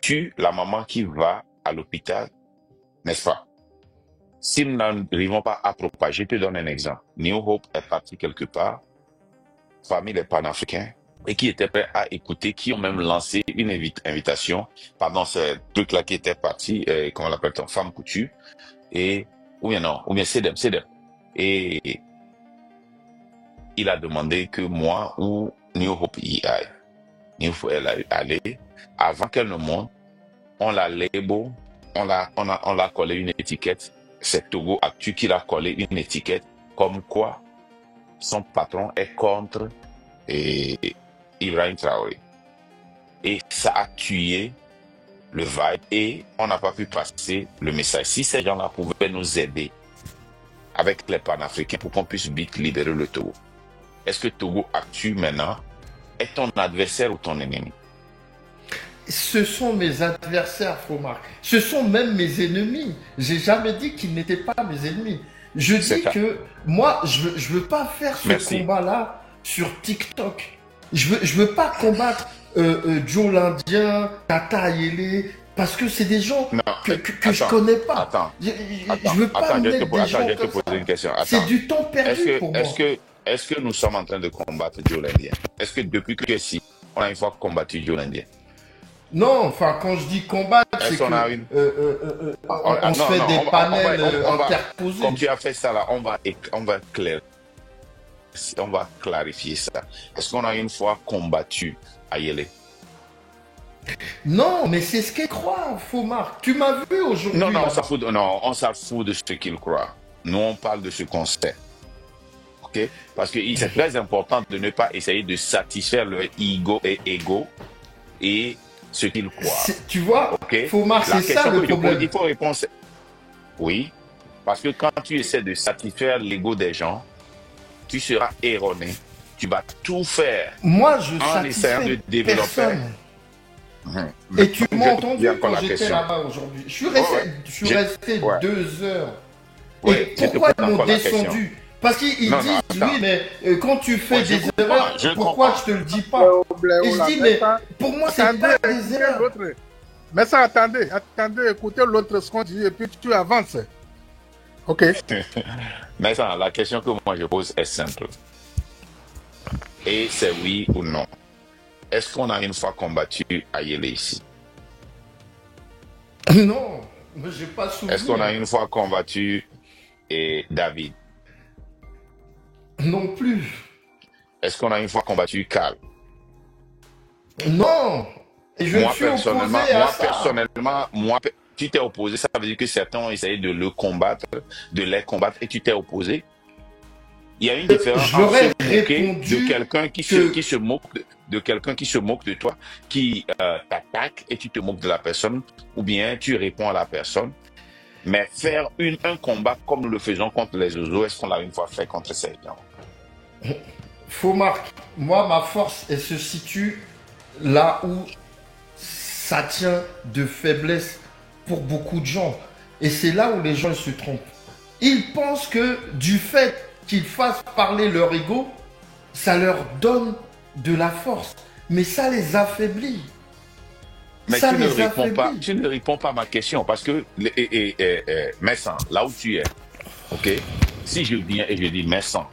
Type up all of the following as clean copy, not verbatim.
tue la maman qui va à l'hôpital, n'est-ce pas? Si nous n'arrivons pas à propager, je te donne un exemple. New Hope est parti quelque part parmi les panafricains et qui étaient prêts à écouter, qui ont même lancé une invitation pendant ce truc-là qui était parti, comment on l'appelle-t-on, femme couture, et, ou bien non, ou bien Sedem. Et il a demandé que moi ou New Hope y aille. New Hope est allée. Avant qu'elle ne monte, on l'a label, on l'a collé une étiquette. C'est Togo Actu qui l'a collé une étiquette comme quoi son patron est contre Ibrahim Traoré. Et ça a tué le vibe et on n'a pas pu passer le message. Si ces gens-là pouvaient nous aider avec les panafricains pour qu'on puisse vite libérer le Togo, est-ce que Togo Actu maintenant est ton adversaire ou ton ennemi? Ce sont mes adversaires, Fomar. Ce sont même mes ennemis. J'ai jamais dit qu'ils n'étaient pas mes ennemis. Je dis que moi, je veux pas faire ce combat-là sur TikTok. Je veux pas combattre Joe l'Indien, Tata Ayele, parce que c'est des gens que je connais pas. Je veux pas mettre des gens comme ça. C'est du temps perdu pour moi. Est-ce que nous sommes en train de combattre Joe l'Indien? Est-ce que depuis que si on a une fois combattu Joe l'Indien? Non, enfin, quand je dis combattre, c'est qu'on on se fait des panels interposés. Comme tu as fait ça là, on va clarifier ça. Est-ce qu'on a une fois combattu Ayele? Non, mais c'est ce qu'il croit, Fomar. Tu m'as vu aujourd'hui. Non, on s'en fout de ce qu'il croit. Nous, on parle de ce qu'on sait. OK? Parce que c'est très important de ne pas essayer de satisfaire leur ego et ce qu'ils croient. Tu vois, okay? Fomar, c'est ça le problème. Il faut répondre. Oui, parce que quand tu essaies de satisfaire l'ego des gens, tu seras erroné. Tu vas tout faire en essayant de développer. Et tu m'as entendu quand j'étais là-bas aujourd'hui. Je suis resté 2 heures. Et pourquoi ils m'ont descendu? Parce qu'ils disent, oui, mais quand tu fais des erreurs, pourquoi je te le dis pas? Et je dis, mais pour moi, c'est pas des erreurs. Mais ça, attendez, écoutez l'autre ce qu'on dit et puis tu avances. Ok. Mais ça, la question que moi je pose est simple. Et c'est oui ou non. Est-ce qu'on a une fois combattu Ayele ici? Non, mais j'ai pas souvenir. Est-ce qu'on a une fois combattu David? Non plus. Est-ce qu'on a une fois combattu Carl? Non. Et je suis opposé à ça. Personnellement, tu t'es opposé, ça veut dire que certains ont essayé de les combattre et tu t'es opposé. Il y a une différence entre se moquer de quelqu'un qui se moque de quelqu'un qui se moque de toi, qui t'attaque et tu te moques de la personne, ou bien tu réponds à la personne. Mais faire un combat comme nous le faisons contre les oiseaux, est-ce qu'on l'a une fois fait contre ces gens? Fomar, moi, ma force, elle se situe là où ça tient de faiblesse pour beaucoup de gens. Et c'est là où les gens se trompent. Ils pensent que du fait qu'ils fassent parler leur ego, ça leur donne de la force. Mais ça les affaiblit. Mais tu ne réponds pas à ma question parce que, Messan, là où tu es, ok, si je viens et je dis Messan,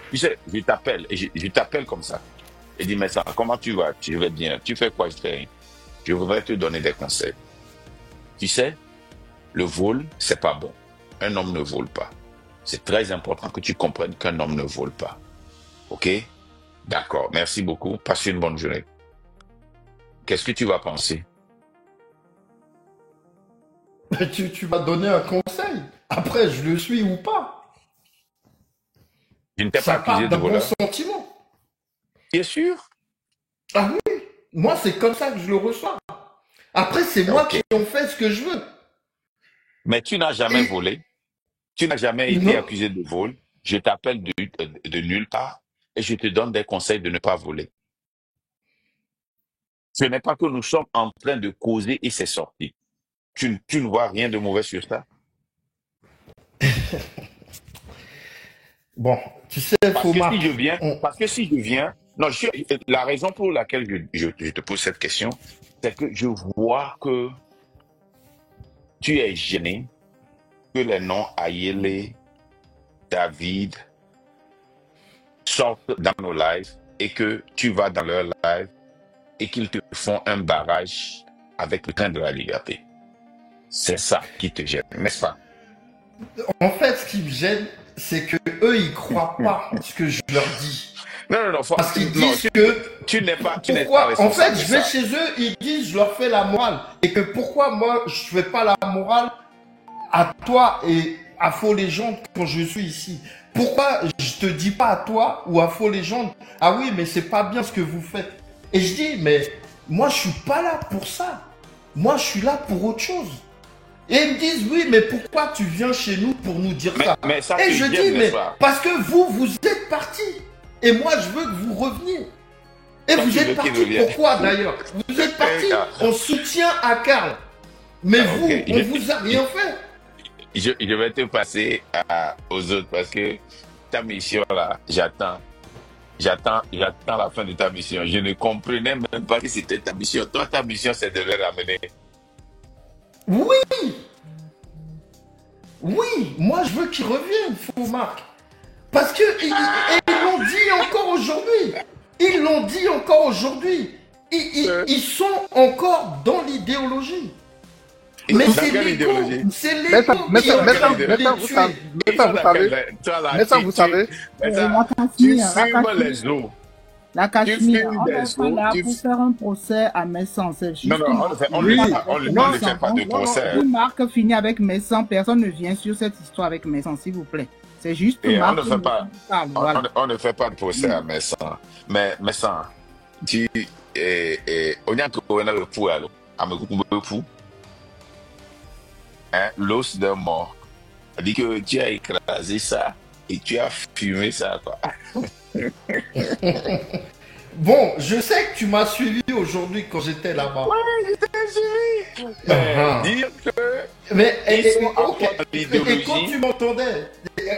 tu sais, je t'appelle et je t'appelle comme ça. Et dis Messan, comment tu vas? Je vais bien. Tu fais quoi? Je fais rien. Je voudrais te donner des conseils. Tu sais, le vol, c'est pas bon. Un homme ne vole pas. C'est très important que tu comprennes qu'un homme ne vole pas. Ok? D'accord. Merci beaucoup. Passe une bonne journée. Qu'est-ce que tu vas penser? Tu m'as donné un conseil. Après, je le suis ou pas. Je ne t'ai pas accusé de voleur. Ça part d'un bon sentiment. Bien sûr. Ah oui. Moi, c'est comme ça que je le reçois. Après, c'est moi qui en fais ce que je veux. Mais tu n'as jamais volé. Tu n'as jamais été accusé de vol. Je t'appelle de nulle part et je te donne des conseils de ne pas voler. Ce n'est pas que nous sommes en train de causer et c'est sorti. Tu ne vois rien de mauvais sur ça? Bon, tu sais, parce que si je viens, non, la raison pour laquelle je te pose cette question, c'est que je vois que tu es gêné que les noms Ayele, David sortent dans nos lives et que tu vas dans leur live et qu'ils te font un barrage avec le train de la liberté. C'est ça qui te gêne, n'est-ce pas? En fait, ce qui me gêne, c'est que eux, ils croient pas ce que je leur dis. Non. Parce qu'ils disent que tu n'es pas pourquoi, en fait, responsable je de vais ça. chez eux, ils disent, je leur fais la morale. Et que pourquoi moi, je fais pas la morale à toi et à Faux Légende quand je suis ici? Pourquoi je te dis pas à toi ou à Faux Légende, ah oui, mais c'est pas bien ce que vous faites? Et je dis, mais moi, je suis pas là pour ça. Moi, je suis là pour autre chose. Et ils me disent, oui, mais pourquoi tu viens chez nous pour nous dire ça? Mais ça Et te je gêne, dis, mais n'est-ce pas? parce que vous êtes partis. Et moi, je veux que vous reveniez. Et Toi, vous tu veux êtes qu'il partis revienne. pourquoi d'ailleurs? Vous êtes partis en soutien à Karl. Mais vous, Ok, on vous a rien fait. je vais te passer aux autres parce que ta mission là, j'attends la fin de ta mission. Je ne comprenais même pas que c'était ta mission. Toi, ta mission, c'est de les ramener. Oui, oui, moi je veux qu'ils reviennent, Faux Marc. Parce que ils l'ont dit encore aujourd'hui. Ils l'ont dit encore aujourd'hui. Ils sont encore dans l'idéologie. Mais c'est l'ego. C'est l'ego qui est en train de les tuer. Mais ça, vous savez. Tu fumes les eaux. La Cachemire, fumes on des n'est pas eaux, là pour faire un procès à Messan. C'est juste Non, on ne fait pas de procès. Si Marc finit avec Messan, personne ne vient sur cette histoire avec Messan, s'il vous plaît. C'est juste Et Marc. on ne fait pas de procès à Messan. Mais Messan, tu on y a le fou alors. L'os d'un mort. Dit que tu as écrasé ça et tu as fumé ça, quoi. Bon, je sais que tu m'as suivi aujourd'hui quand j'étais là-bas. Ouais, je t'ai suivi. Mais dire que mais l'idéologie. Et quand tu m'entendais,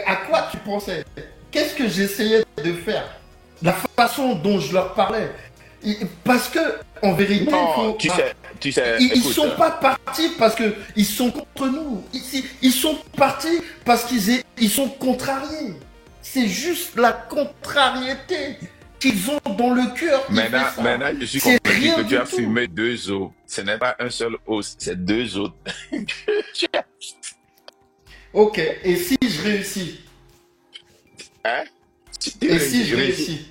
à quoi tu pensais? Qu'est-ce que j'essayais de faire? La façon dont je leur parlais. Parce que, en vérité, non, tu sais, ils sont pas partis parce qu'ils sont contre nous. Ils sont partis parce qu'ils sont contrariés. C'est juste la contrariété qu'ils ont dans le cœur. Maintenant, je suis convaincu que tu as fumé 2 os. Ce n'est pas un seul os, c'est 2 autres. Ok, et si je réussis? Hein? Et si je réussis?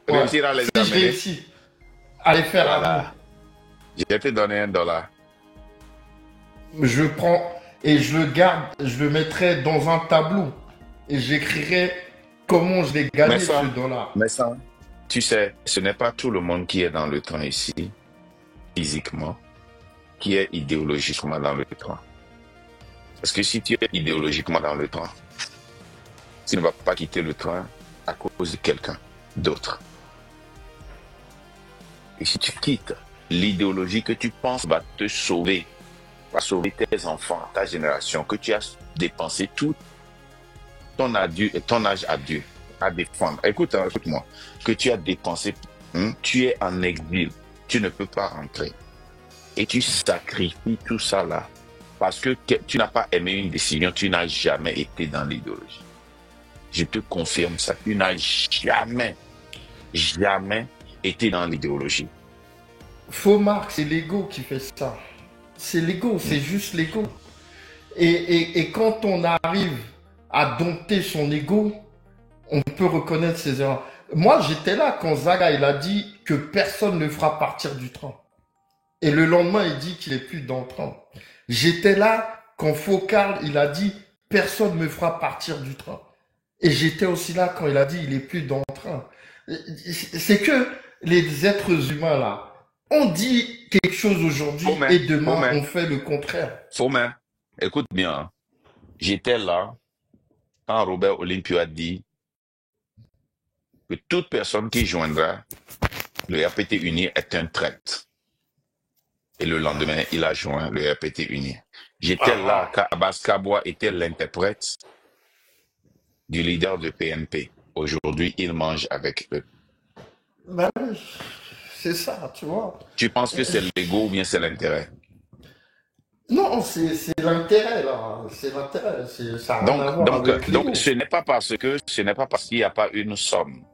Réussir à les amener. Si je réussis à les faire voilà. Je vais te donner $1. Je prends et je le garde, je le mettrai dans un tableau et j'écrirai comment je l'ai gagné ce dollar. Mais ça, tu sais, ce n'est pas tout le monde qui est dans le train ici, physiquement, qui est idéologiquement dans le train. Parce que si tu es idéologiquement dans le train, tu ne vas pas quitter le train à cause de quelqu'un d'autre. Et si tu quittes l'idéologie que tu penses va te sauver, va sauver tes enfants, ta génération, que tu as dépensé tout ton âge adulte à défendre. Écoute-moi, que tu as dépensé, tu es en exil, tu ne peux pas rentrer. Et tu sacrifies tout ça là, parce que tu n'as pas aimé une décision, tu n'as jamais été dans l'idéologie. Je te confirme ça, tu n'as jamais été dans l'idéologie. Faux Marc, c'est l'ego qui fait ça. C'est l'ego, c'est juste l'ego. Et quand on arrive à dompter son ego, on peut reconnaître ses erreurs. Moi, j'étais là quand Zaga, il a dit que personne ne fera partir du train. Et le lendemain, il dit qu'il est plus dans le train. J'étais là quand Faux Karl, il a dit personne ne me fera partir du train. Et j'étais aussi là quand il a dit il est plus dans le train. C'est que les êtres humains là, on dit quelque chose aujourd'hui et demain on fait le contraire. Faumain, écoute bien. J'étais là quand Robert Olympio a dit que toute personne qui joindra le RPT uni est un traître. Et le lendemain, il a joint le RPT uni. J'étais là quand Abbas Kabwa était l'interprète du leader de PNP. Aujourd'hui, il mange avec eux. Ben oui, C'est ça, tu vois. Tu penses que c'est l'ego ou bien c'est l'intérêt? Non, c'est l'intérêt, là. C'est l'intérêt. Ça n'a rien Donc, à voir donc, avec donc, l'ego. ce n'est pas parce qu'il n'y a pas une somme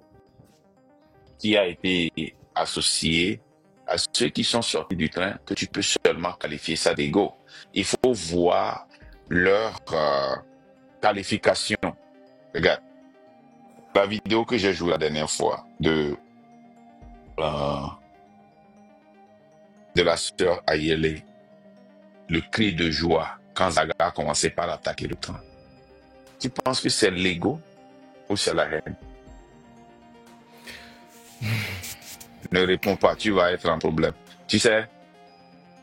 qui a été associée à ceux qui sont sortis du train que tu peux seulement qualifier ça d'ego. Il faut voir leur qualification. Regarde, la vidéo que j'ai jouée la dernière fois euh, de la sœur Ayele, le cri de joie quand Zaga a commencé par attaquer le train. Tu penses que c'est l'ego ou c'est la haine? Ne réponds pas, tu vas être en problème. Tu sais,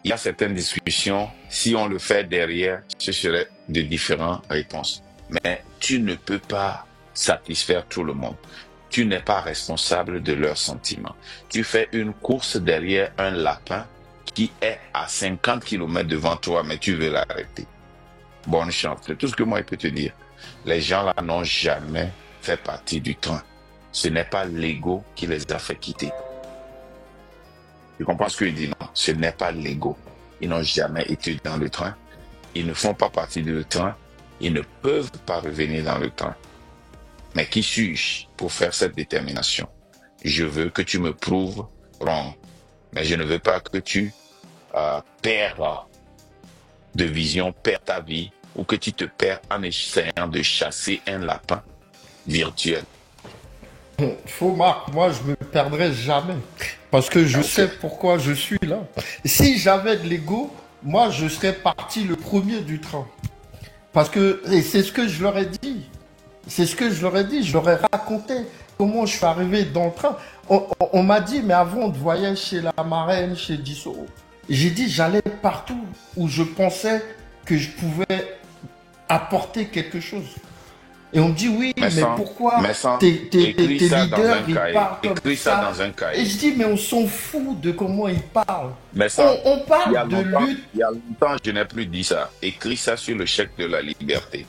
il y a certaines discussions, si on le fait derrière, ce serait de différentes réponses. Mais tu ne peux pas satisfaire tout le monde. Tu n'es pas responsable de leurs sentiments. Tu fais une course derrière un lapin qui est à 50 km devant toi, mais tu veux l'arrêter. Bonne chance. C'est tout ce que moi je peux te dire. Les gens là n'ont jamais fait partie du train. Ce n'est pas l'ego qui les a fait quitter. Tu comprends ce que je dis? Non, ce n'est pas l'ego. Ils n'ont jamais été dans le train. Ils ne font pas partie du train. Ils ne peuvent pas revenir dans le train. Mais qui suis-je pour faire cette détermination? Je veux que tu me prouves wrong. Mais je ne veux pas que tu perds de vision, perds ta vie, ou que tu te perds en essayant de chasser un lapin virtuel. Faux Marc, moi je me perdrai jamais. Parce que je sais pourquoi je suis là. Si j'avais de l'ego, moi je serais parti le premier du train. Parce que, et c'est ce que je leur ai dit. C'est ce que je leur ai dit. Je leur ai raconté comment je suis arrivé dans le train. On m'a dit, mais avant on te voyait chez la marraine, chez Dissot. J'ai dit, j'allais partout où je pensais que je pouvais apporter quelque chose. Et on me dit, oui, mais pourquoi tes leaders, ils parlent comme ça? Dans un cahier. Et je dis, mais on s'en fout de comment ils parlent. On parle de lutte. Il y a longtemps, je n'ai plus dit ça. Écris ça sur le chèque de la liberté.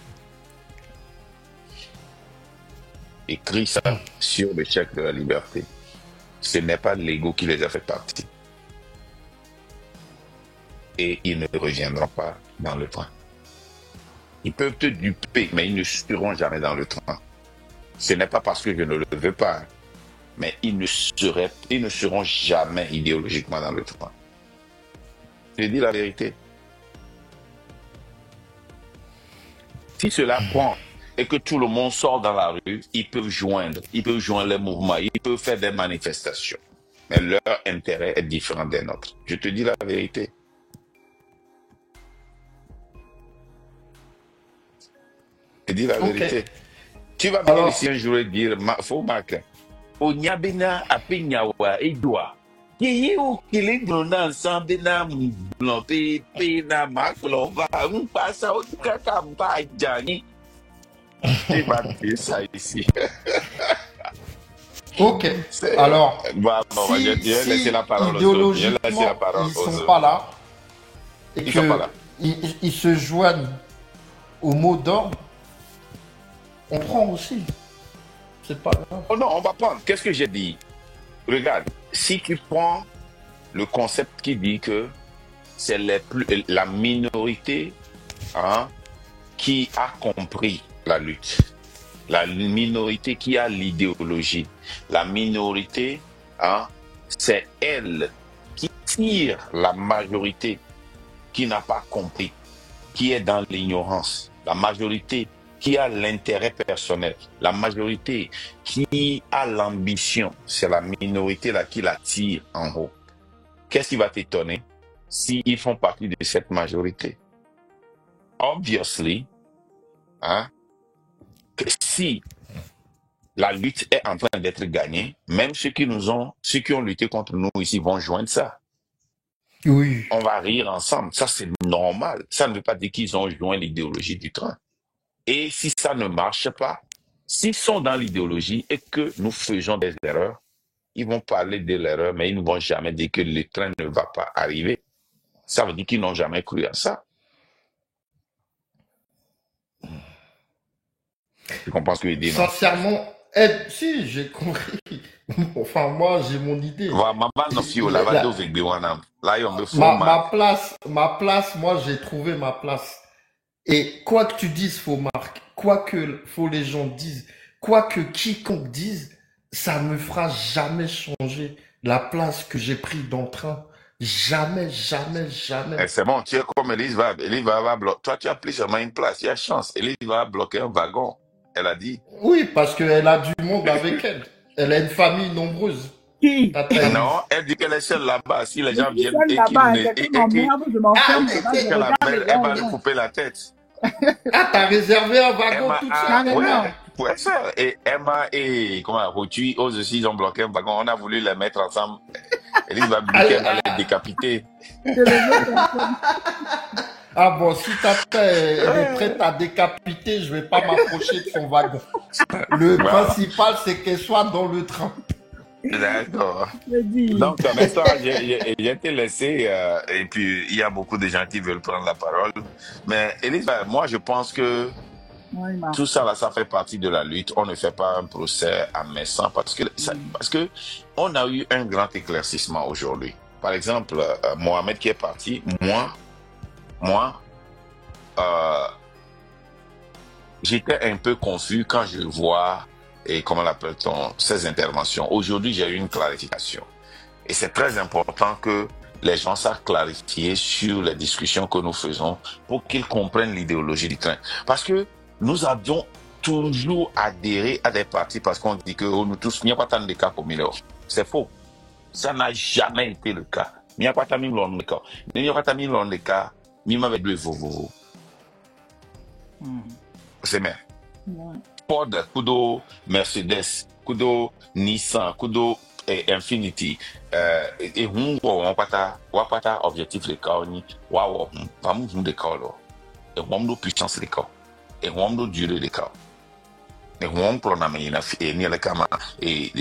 Écris ça sur le chèque de la liberté. Ce n'est pas l'ego qui les a fait partie. Et ils ne reviendront pas dans le train. Ils peuvent te duper, mais ils ne seront jamais dans le train. Ce n'est pas parce que je ne le veux pas, mais ils ne seront jamais idéologiquement dans le train. Je dis la vérité. Si cela prend et que tout le monde sort dans la rue, ils peuvent joindre les mouvements, ils peuvent faire des manifestations. Mais leur intérêt est différent des nôtres. Je te dis la vérité. Je dis la vérité. Tu vas venir ici un jour et dire, faut marquer. Onyabena apenyawa edwa. Qui ou qui les donne ensemble na mblopé na maklova un passa au kakamba jani. Tu vas dire ça ici. Ok. Alors, je vais laisser la parole aux autres. Je vais laisser la parole aux autres. Ils sont pas là. Et ils se joignent au mot d'ordre. On prend aussi. C'est pas grave. Oh non, on va prendre. Qu'est-ce que j'ai dit? Regarde, si tu prends le concept qui dit que c'est la minorité qui a compris la lutte, la minorité qui a l'idéologie, la minorité, c'est elle qui tire la majorité qui n'a pas compris, qui est dans l'ignorance, la majorité qui a l'intérêt personnel, la majorité qui a l'ambition, c'est la minorité là qui la tire en haut. Qu'est-ce qui va t'étonner s'ils font partie de cette majorité? Obviously, que si la lutte est en train d'être gagnée, même ceux qui ont lutté contre nous ici vont joindre ça. Oui. On va rire ensemble. Ça, c'est normal. Ça ne veut pas dire qu'ils ont joint l'idéologie du train. Et si ça ne marche pas, s'ils sont dans l'idéologie et que nous faisons des erreurs, ils vont parler de l'erreur, mais ils ne vont jamais dire que le train ne va pas arriver. Ça veut dire qu'ils n'ont jamais cru à ça. Tu comprends ce que je dis, non? Sincèrement, Si, j'ai compris. Enfin, moi, j'ai mon idée. Maman no fio la va do vegbe wana. Là, yon me faux Ma marque. place, moi, j'ai trouvé ma place. Et quoi que tu dises, faux Marc, quoi que faut les gens disent, quoi que quiconque dise, ça ne me fera jamais changer la place que j'ai pris dans le train. Jamais, jamais, jamais. C'est bon, tu es comme Elise va bloquer. Toi, tu as pris seulement une place. Il y a chance. Elise va bloquer un wagon. Elle a dit. Oui, parce qu'elle a du monde avec elle. Elle a une famille nombreuse. Qui? Tata Elise. Non, elle dit qu'elle est seule là-bas. Si les gens Je suis viennent seule et là-bas, qu'ils quelqu'un m'emmerde, je m'enferme là-bas, je qu'elle regarde les appelle, gens elle va au lui loin. couper la tête. Ah, t'as réservé un wagon toute seule. Carrément. Ouais, ça. Et Emma et comment Rotu, eux aussi, ils ont bloqué un wagon. On a voulu les mettre ensemble. Elise va bloquer, elle va les décapiter. Je le veux personne. Ah bon, si Tata elle est prête à décapiter, je vais pas m'approcher de son wagon. Le Voilà. principal, c'est qu'elle soit dans le train. D'accord. Je dis. Donc, mais toi, j'ai été laissé, et puis il y a beaucoup de gens qui veulent prendre la parole. Mais Elise, moi, je pense que Oui, ma. tout ça, là, ça fait partie de la lutte. On ne fait pas un procès à Messan parce que on a eu un grand éclaircissement aujourd'hui. Par exemple, Mohamed qui est parti, moi, j'étais un peu confus quand je vois, et comment l'appelle-t-on, ces interventions. Aujourd'hui, j'ai eu une clarification. Et c'est très important que les gens savent clarifier sur les discussions que nous faisons pour qu'ils comprennent l'idéologie du train. Parce que nous avions toujours adhéré à des partis parce qu'on dit que nous tous, il n'y a pas tant de cas comme il est. C'est faux. Ça n'a jamais été le cas. Il n'y a pas tant de cas. Il n'y a pas tant de cas. Il y a deux vovo. C'est bien. Ford, Kudo, Mercedes, Kudo, Nissan, Kudo, Infinity, et wapata objectif les cas, waouh, vamos nous des cas là, et wamdo puissance les cas, et wamdo durée les cas, et wam pronamé na et ni les cas et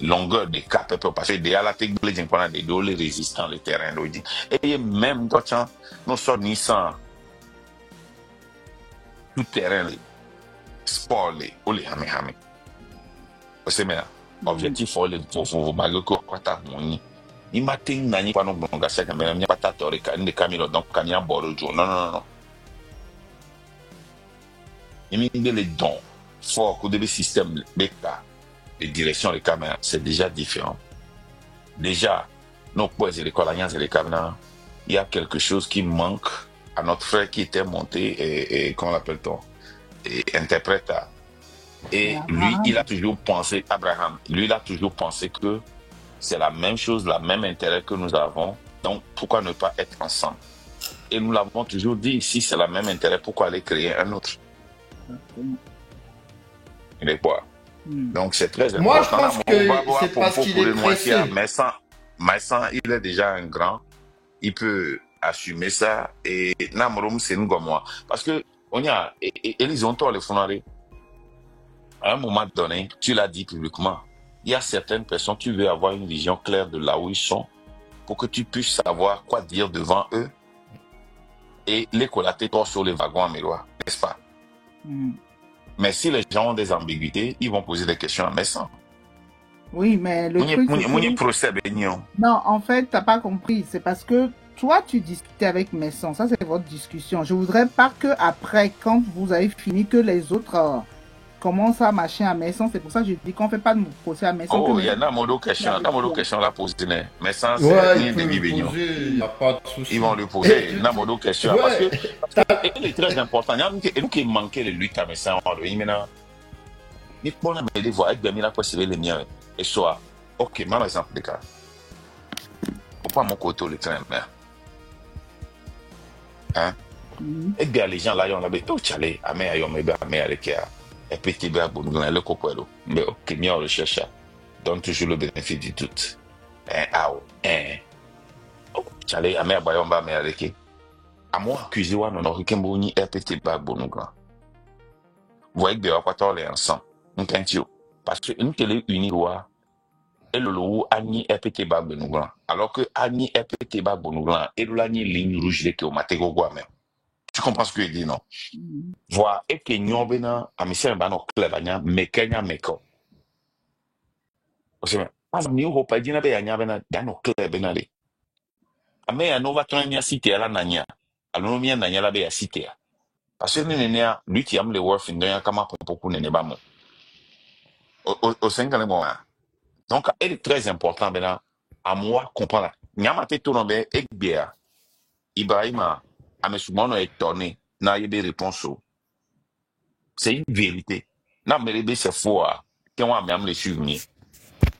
longueur des cas parce que déjà la technologie qu'on a des dos les résistants le terrain là, et même d'autres nous sommes Nissan tout terrain sport les ou les hame. C'est bien. Objectif pour malgré que kwata moni. Ni matin na ni kwano bonga seka mais ni pata torika ni camilo donc kanya borojo. Non. Il y a les dons fort que des systèmes bêta et direction les caméras, c'est déjà différent. Déjà, nos poids et les coloniens et les caméras, il y a quelque chose qui manque à notre frère qui était monté et comment l'appelle-t-on et interprète. Et lui, il a toujours pensé, Abraham, lui, il a toujours pensé que c'est la même chose, la même intérêt que nous avons. Donc, pourquoi ne pas être ensemble? Et nous l'avons toujours dit, si c'est la même intérêt, pourquoi aller créer un autre? Il est quoi? Donc, c'est très important. Moi, je pense que c'est parce qu'il est pressé. Mais il est déjà un grand. Il peut assumer ça. Et Namorum, c'est nous comme moi. Parce que, on y a, ils ont tort les fondés. À un moment donné, tu l'as dit publiquement, il y a certaines personnes, tu veux avoir une vision claire de là où ils sont pour que tu puisses savoir quoi dire devant eux et les collater toi sur les wagons à Mélois, n'est-ce pas? Mais si les gens ont des ambiguïtés, ils vont poser des questions à Messan. Oui, mais le truc, non, en fait, t'as pas compris. C'est parce que toi, tu discutais avec Messan. Ça, c'est votre discussion. Je voudrais pas que après, quand vous avez fini, que les autres commencent à marcher à Messan. C'est pour ça que je dis qu'on fait pas de procès à Messan. Oh, il y a une question là posée. Messan, c'est il peut lui poser, il n'y a pas de souci. Ils vont lui poser une question. Parce que il est très important. Il nous qui manquait de lutte à Messan. Maintenant, il faut me voir avec Bemila pour servir les miens. Et soit, ok, par exemple, des cas. Pourquoi mon côté le train, hein? Et bien, les gens là, ils ont l'habitude, oh, tchalé, amé, ayo, mebe, amé, avec un petit bé, bon, le coco, mais ok, bien, on recherche ça. Donne toujours le bénéfice du doute. Oh, tchalé, amé, abayon, ba, amé, avec à moi, accusé, ouais, non, non, Kemboni, un petit bé, bon, grand. Vous voyez que bien, on va pas ensemble. Parce que nous, télé unis, et le loup Agni RPT bas Benouglan. Alors que Agni RPT bas Benouglan et l'Agni ligne rouge de Kéomatego même. Tu comprends ce que je dis, non? Voilà, et que nous avons un mission de Clevania, mais Kenya Meko. Mas New Hope idina be anya bena dano club benale. Ame ya nova tonya cité la nanya. Alors mia nanya la be ya cité. Parce que nenia lui qui aime le worth ndoya kama popoku nene ba mo. Au 5 ans bon. Donc elle est très important bena à moi comprendre. Nyama te to no be ekbia. Ibrahima amesumono étonné na yebe réponse. C'est une vérité. Na merebe c'est faux. Quand on a les souvenir.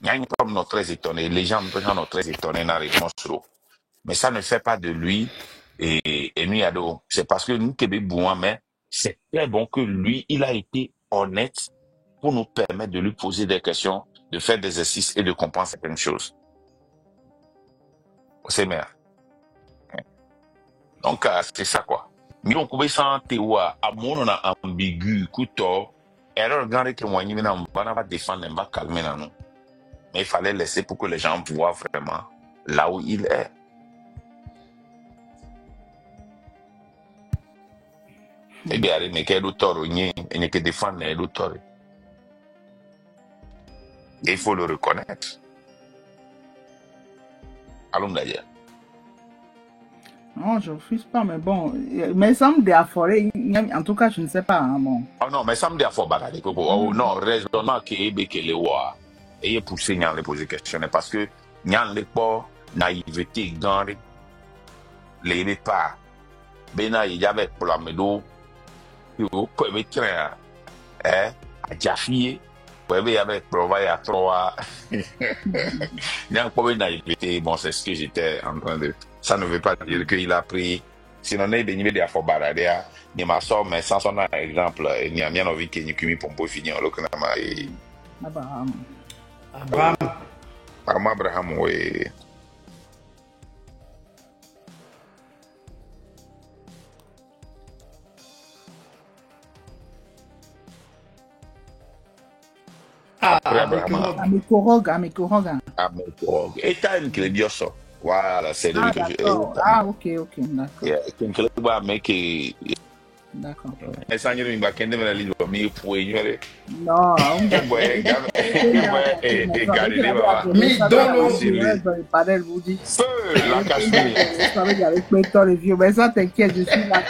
Il y a une personne très étonnée. Les gens sont très étonnés dans la réponse. Mais ça ne fait pas de lui et nous, Ado. C'est parce que nous, Québec, mais c'est très bon que lui, il a été honnête pour nous permettre de lui poser des questions, de faire des exercices et de comprendre certaines choses. C'est mère. Donc, c'est ça, quoi. Nous, on pouvait sentir à mon ambigu, couteau, erreur grande que moi, on va défendre, on va calmer, nous. Mais il fallait laisser pour que les gens voient vraiment là où il est. Et bien, il n'y a que défendre l'auteur. Il faut le reconnaître. Allons d'ailleurs. Non, je ne refuse pas, mais bon. Mais ça me déafforé. En tout cas, je ne sais pas. Hein, bon. Oh non, mais ça me déafforé. Oh non, raisonnement qui est le wa. Et poussé à les poser questions. Parce que n'y a pas naïveté dans les pas. Ben, il y avait pour la médo. Il pouvait créer à Jaffier. Il y avait provide à trois. Il y a un peu de naïveté. Bon, c'est ce que j'étais en train de. Ça ne veut pas dire qu'il a pris. Sinon, on est béni de Afobaradia. Il m'a sorti, mais sans son exemple, il n'y a rien envie qu'il n'y ait pour finir. Abraham. Abraham, oui. Amikorog. Et t'as une clé ça. Voilà, c'est lui que je. Ah, ok, d'accord. Une clé D'accord. Mais ça, il y a un de la ligne de mi pour ignorer. Non, mais dans la Cachemire. Mais ça, t'inquiète, je suis là.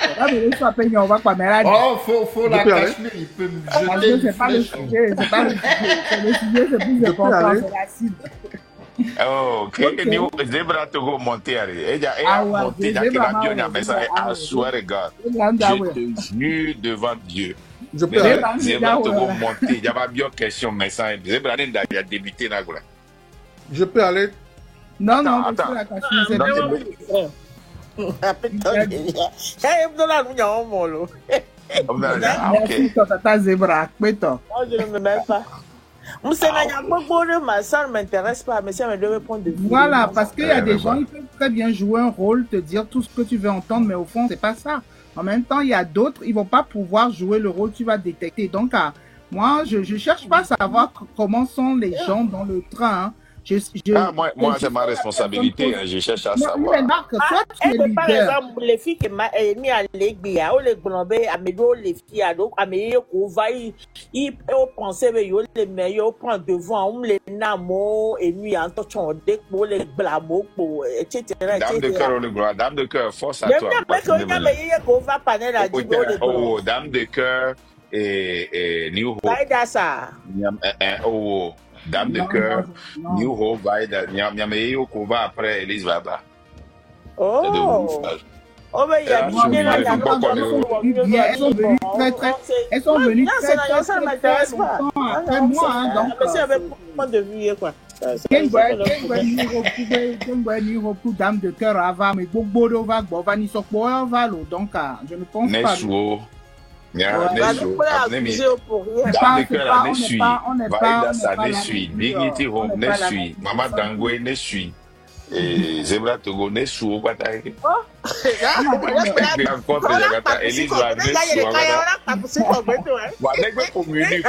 On va pas me oh, faut la Cachemire, il peut me jeter. C'est pas le sujet, c'est le sujet, c'est plus important, c'est la cible. Oh, que new zebra to go monter. Monter, I swear to God. Je te jure devant Dieu. Zebra to go monter. Il y a bien question, mais ça, zebra n'a débuté là. Je peux aller? Non, attends. Merci, tata Zebra. Je ne me mets pas. Ma ça ne m'intéresse pas, mais ça me donne un point de vue. Voilà, parce qu'il y a des gens qui peuvent très bien jouer un rôle, te dire tout ce que tu veux entendre, mais au fond, c'est pas ça. En même temps, il y a d'autres, ils vont pas pouvoir jouer le rôle que tu vas détecter. Donc, moi, je cherche pas à savoir comment sont les gens dans le train. Hein. Moi, c'est ma responsabilité. Je cherche à savoir. Mais Marc, toi, tu es leader. Par exemple, les filles qui m'ont mis à l'église, les blambés, à mes dos, les filles, à mes ils pensaient que les meilleurs prennent devant, on les namo, et lui, en tant que pour les blamos, etc. Dame de cœur, le grand, dame de cœur, force à toi. Oh, dame de cœur et New Hope. Oh, dame de cœur, New Hope, Nyameo Kova après Elise Baba. Oh, mais il y a elles sont venues très ça ne m'intéresse pas. Après moi, donc. C'est avec point de vue, quoi. Dame de cœur avant, mais Bobo va Bovani Sokbo Valo, donc je ne pense pas. Dame de cœur ne suit, Vaïda ça ne suit, Dignity Home ne suit, Mama Dangwe ne suit, et Zebra Togo ne suit, Bataille. Elise va ne suit. Pour munir,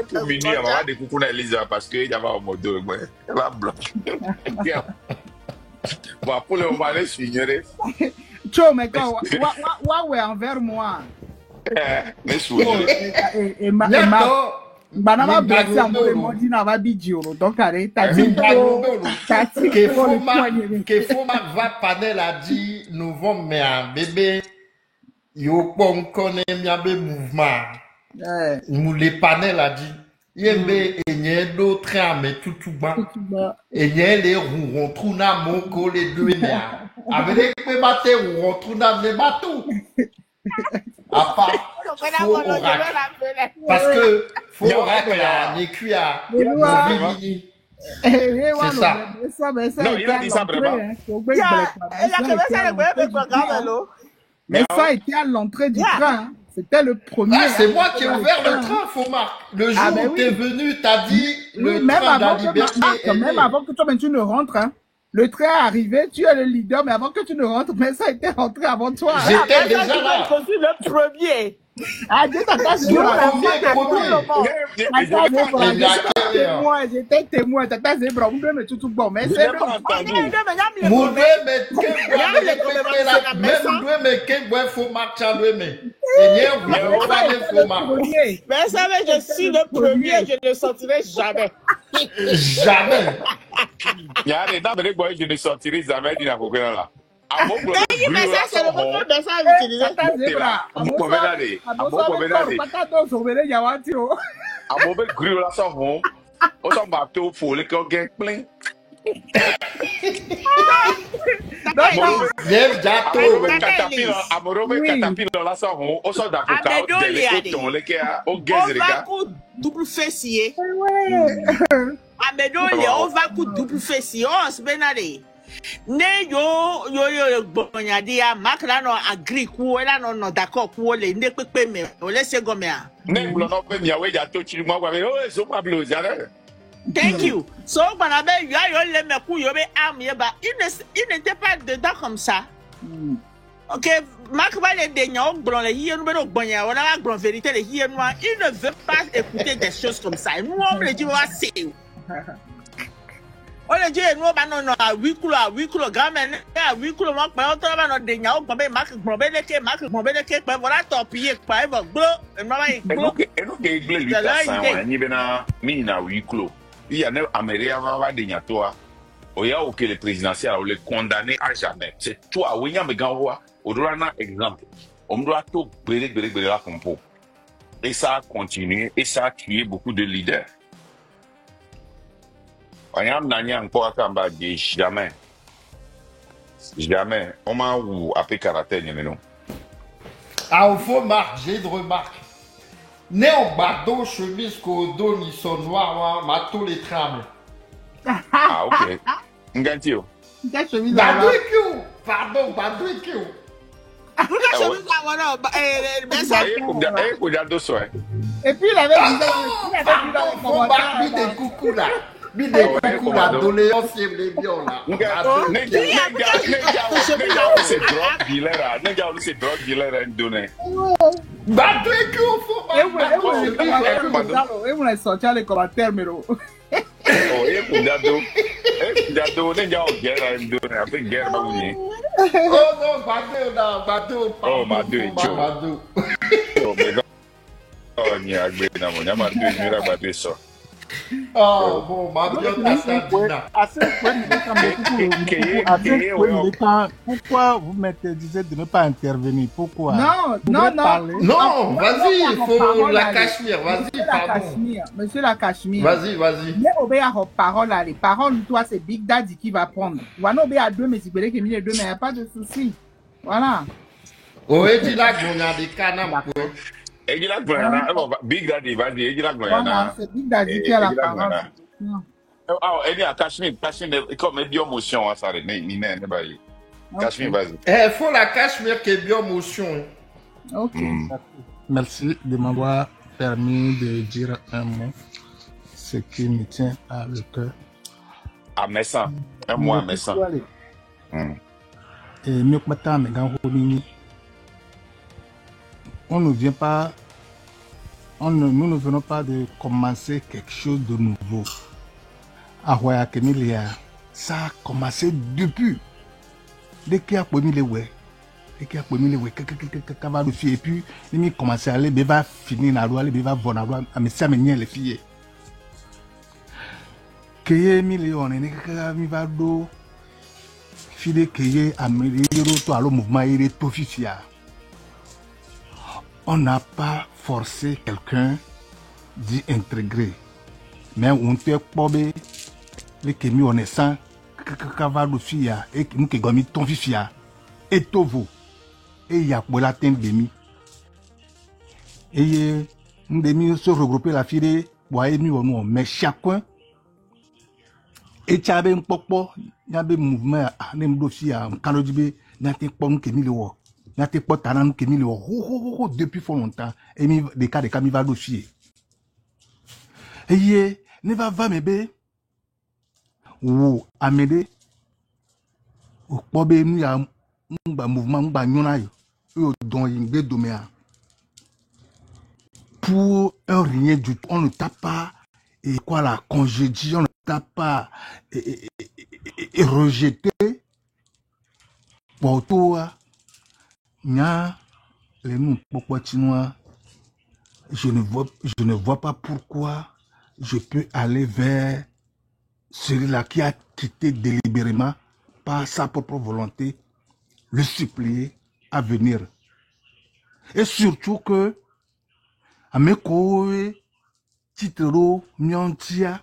pour munir, on va découvrir Elise parce qu'il y a un mot de elle va bloquer. Bon, pour le moment, je suis ignoré. Tcho, mais quand, ouais, envers moi. Banaba blessé à moi, dit n'a pas bidjio. Donc, allez, t'as dit que Fomac va panel a dit, nous vont mettre un bébé, yo bon connaît bien be mouvement. Nous les panel a dit, yembe enye do train mais tout bas. Enye les roues on trouve na moko les deux néa. Avec les pe baté on trouve na les bateaux. À part parce que faut oracle à Nekuya. C'est ça. Non, il a dit ça vraiment. Mais ça était à l'entrée du train. C'était le premier. Ah, c'est moi qui ai ouvert le train, Fomac. Le jour où tu es venu, tu as dit le train de la liberté. Même avant que toi, tu ne rentres, hein. Le train est arrivé, tu es le leader, mais avant que tu ne rentres, mais ça a été rentré avant toi. J'étais déjà là. Je suis le premier. Ah, Dieu t'attache j'étais témoin, t'attache zébra, on me tout bon, mais c'est bon. Mais ça, je suis le premier, je ne le sentirai jamais. Jamais. Il y a des dames je ne sortirai jamais d'une avocat là. Mais ça, c'est le moment de ça utiliser. Double fessier. On va coup double fessier. On se benade. Ne yo gbonyadi a mak la no agree ku la no d'accord ku le ne pepe me o le se gome a ne bulo no pe mi awe ja to chiri mo gwa be o so pablo jare. Thank you. So banabe yo le me ku yo be am ye ba il n'était pas dedans comme ça. OK, mak ba le denya o gbon le hiye no be no gbonya o na gbon vérité le hiye no il ne veut pas écouter des choses comme ça. Nous on le dit va c'est on le dit nous non à 8 kilos grand-mère à 8 kilos moi on travaille dans des niao comme marque bomber les quais voilà torpiller pas il va glo et nous que lui ça ni bena mi na 8 kilos il y a ne Amérique va des niatoa oya au que le présidentiel ou le condamné à jamais c'est toi William Ganwa au droit un exemple on doit tout brûler la compo et ça a continué et ça a tué beaucoup de leaders. Jamais. On m'a appelé karaté, non. Ah, au fond, Marc, j'ai une remarque. Né au bateau, chemise, codo, ni son noir, mato les trembles. Ah, ok. Ngantio. Pardon, et puis il avait dit des coucous là. Des coucous là, doléance et les biens là. C'est drug dealer indonésien. Et vous l'avez sorti les commentaires, mais non. Oh, bon, ma pourquoi vous m'interdisez de ne pas intervenir? Pourquoi? Non, vas-y, il faut la Cachemire, vas-y, pardon. Monsieur la Cachemire. Vas-y. Mais obéir aux paroles, les paroles, toi, c'est Big Daddy qui va prendre. Voilà, obéir à deux, mais si vous voulez qu'il y ait deux, mais il n'y a pas de souci. Voilà. Oui, dis là qu'on a des canards. Big Daddy, vas-y, voilà, c'est Big Daddy qui a la parole. Ah, elle est à Cachemire, comme elle dit motion, ça, Cachemire, vas-y. Il faut la Cachemire qui est bien motion. Ok. Merci de m'avoir permis de dire un mot, ce qui me tient à le cœur. À Messan, un mot à Messan. Et mieux que maintenant, mes gars, on ne vient pas, nous ne venons pas de commencer quelque chose de nouveau. À Roya-Kemilia, ça a commencé depuis. Dès qu'il y a connu les ouais, et qui a commis les cavales de filles. Et puis, il commence à aller, il va finir dans la loi, il va voir dans la loi, mais ça me nie les filles. Keye million, il va do, fille keye amélioré, toi, le mouvement, il est tout fifia. On n'a pas forcé quelqu'un d'y intégrer. Mais on te probé, les kémis, on est sans, cavales de filles, et nous qui gomi ton fifia, et tovo. Et il y a pour la teinte demi. Et nous demi se regrouper la fille, mais chacun, et tu as un popo, il y a un mouvement, un dossier, un calodibé, il y a un pomme qui est mis le haut. Il y a un pote qui est mis le haut depuis fort longtemps. Et des cas de camiva dossier. Et ne va me ou amédé, ou pobé, il y a un mouvement, dont il y a des pour un rien du tout, on ne tape pas, et quoi la congédie, on ne tape pas, et rejeter, pour tout, les noms pourquoi chinois, je ne vois pas pourquoi je peux aller vers celui-là qui a quitté délibérément par sa propre volonté, le supplier à venir. Et surtout que, à mes couilles, titero, miontia,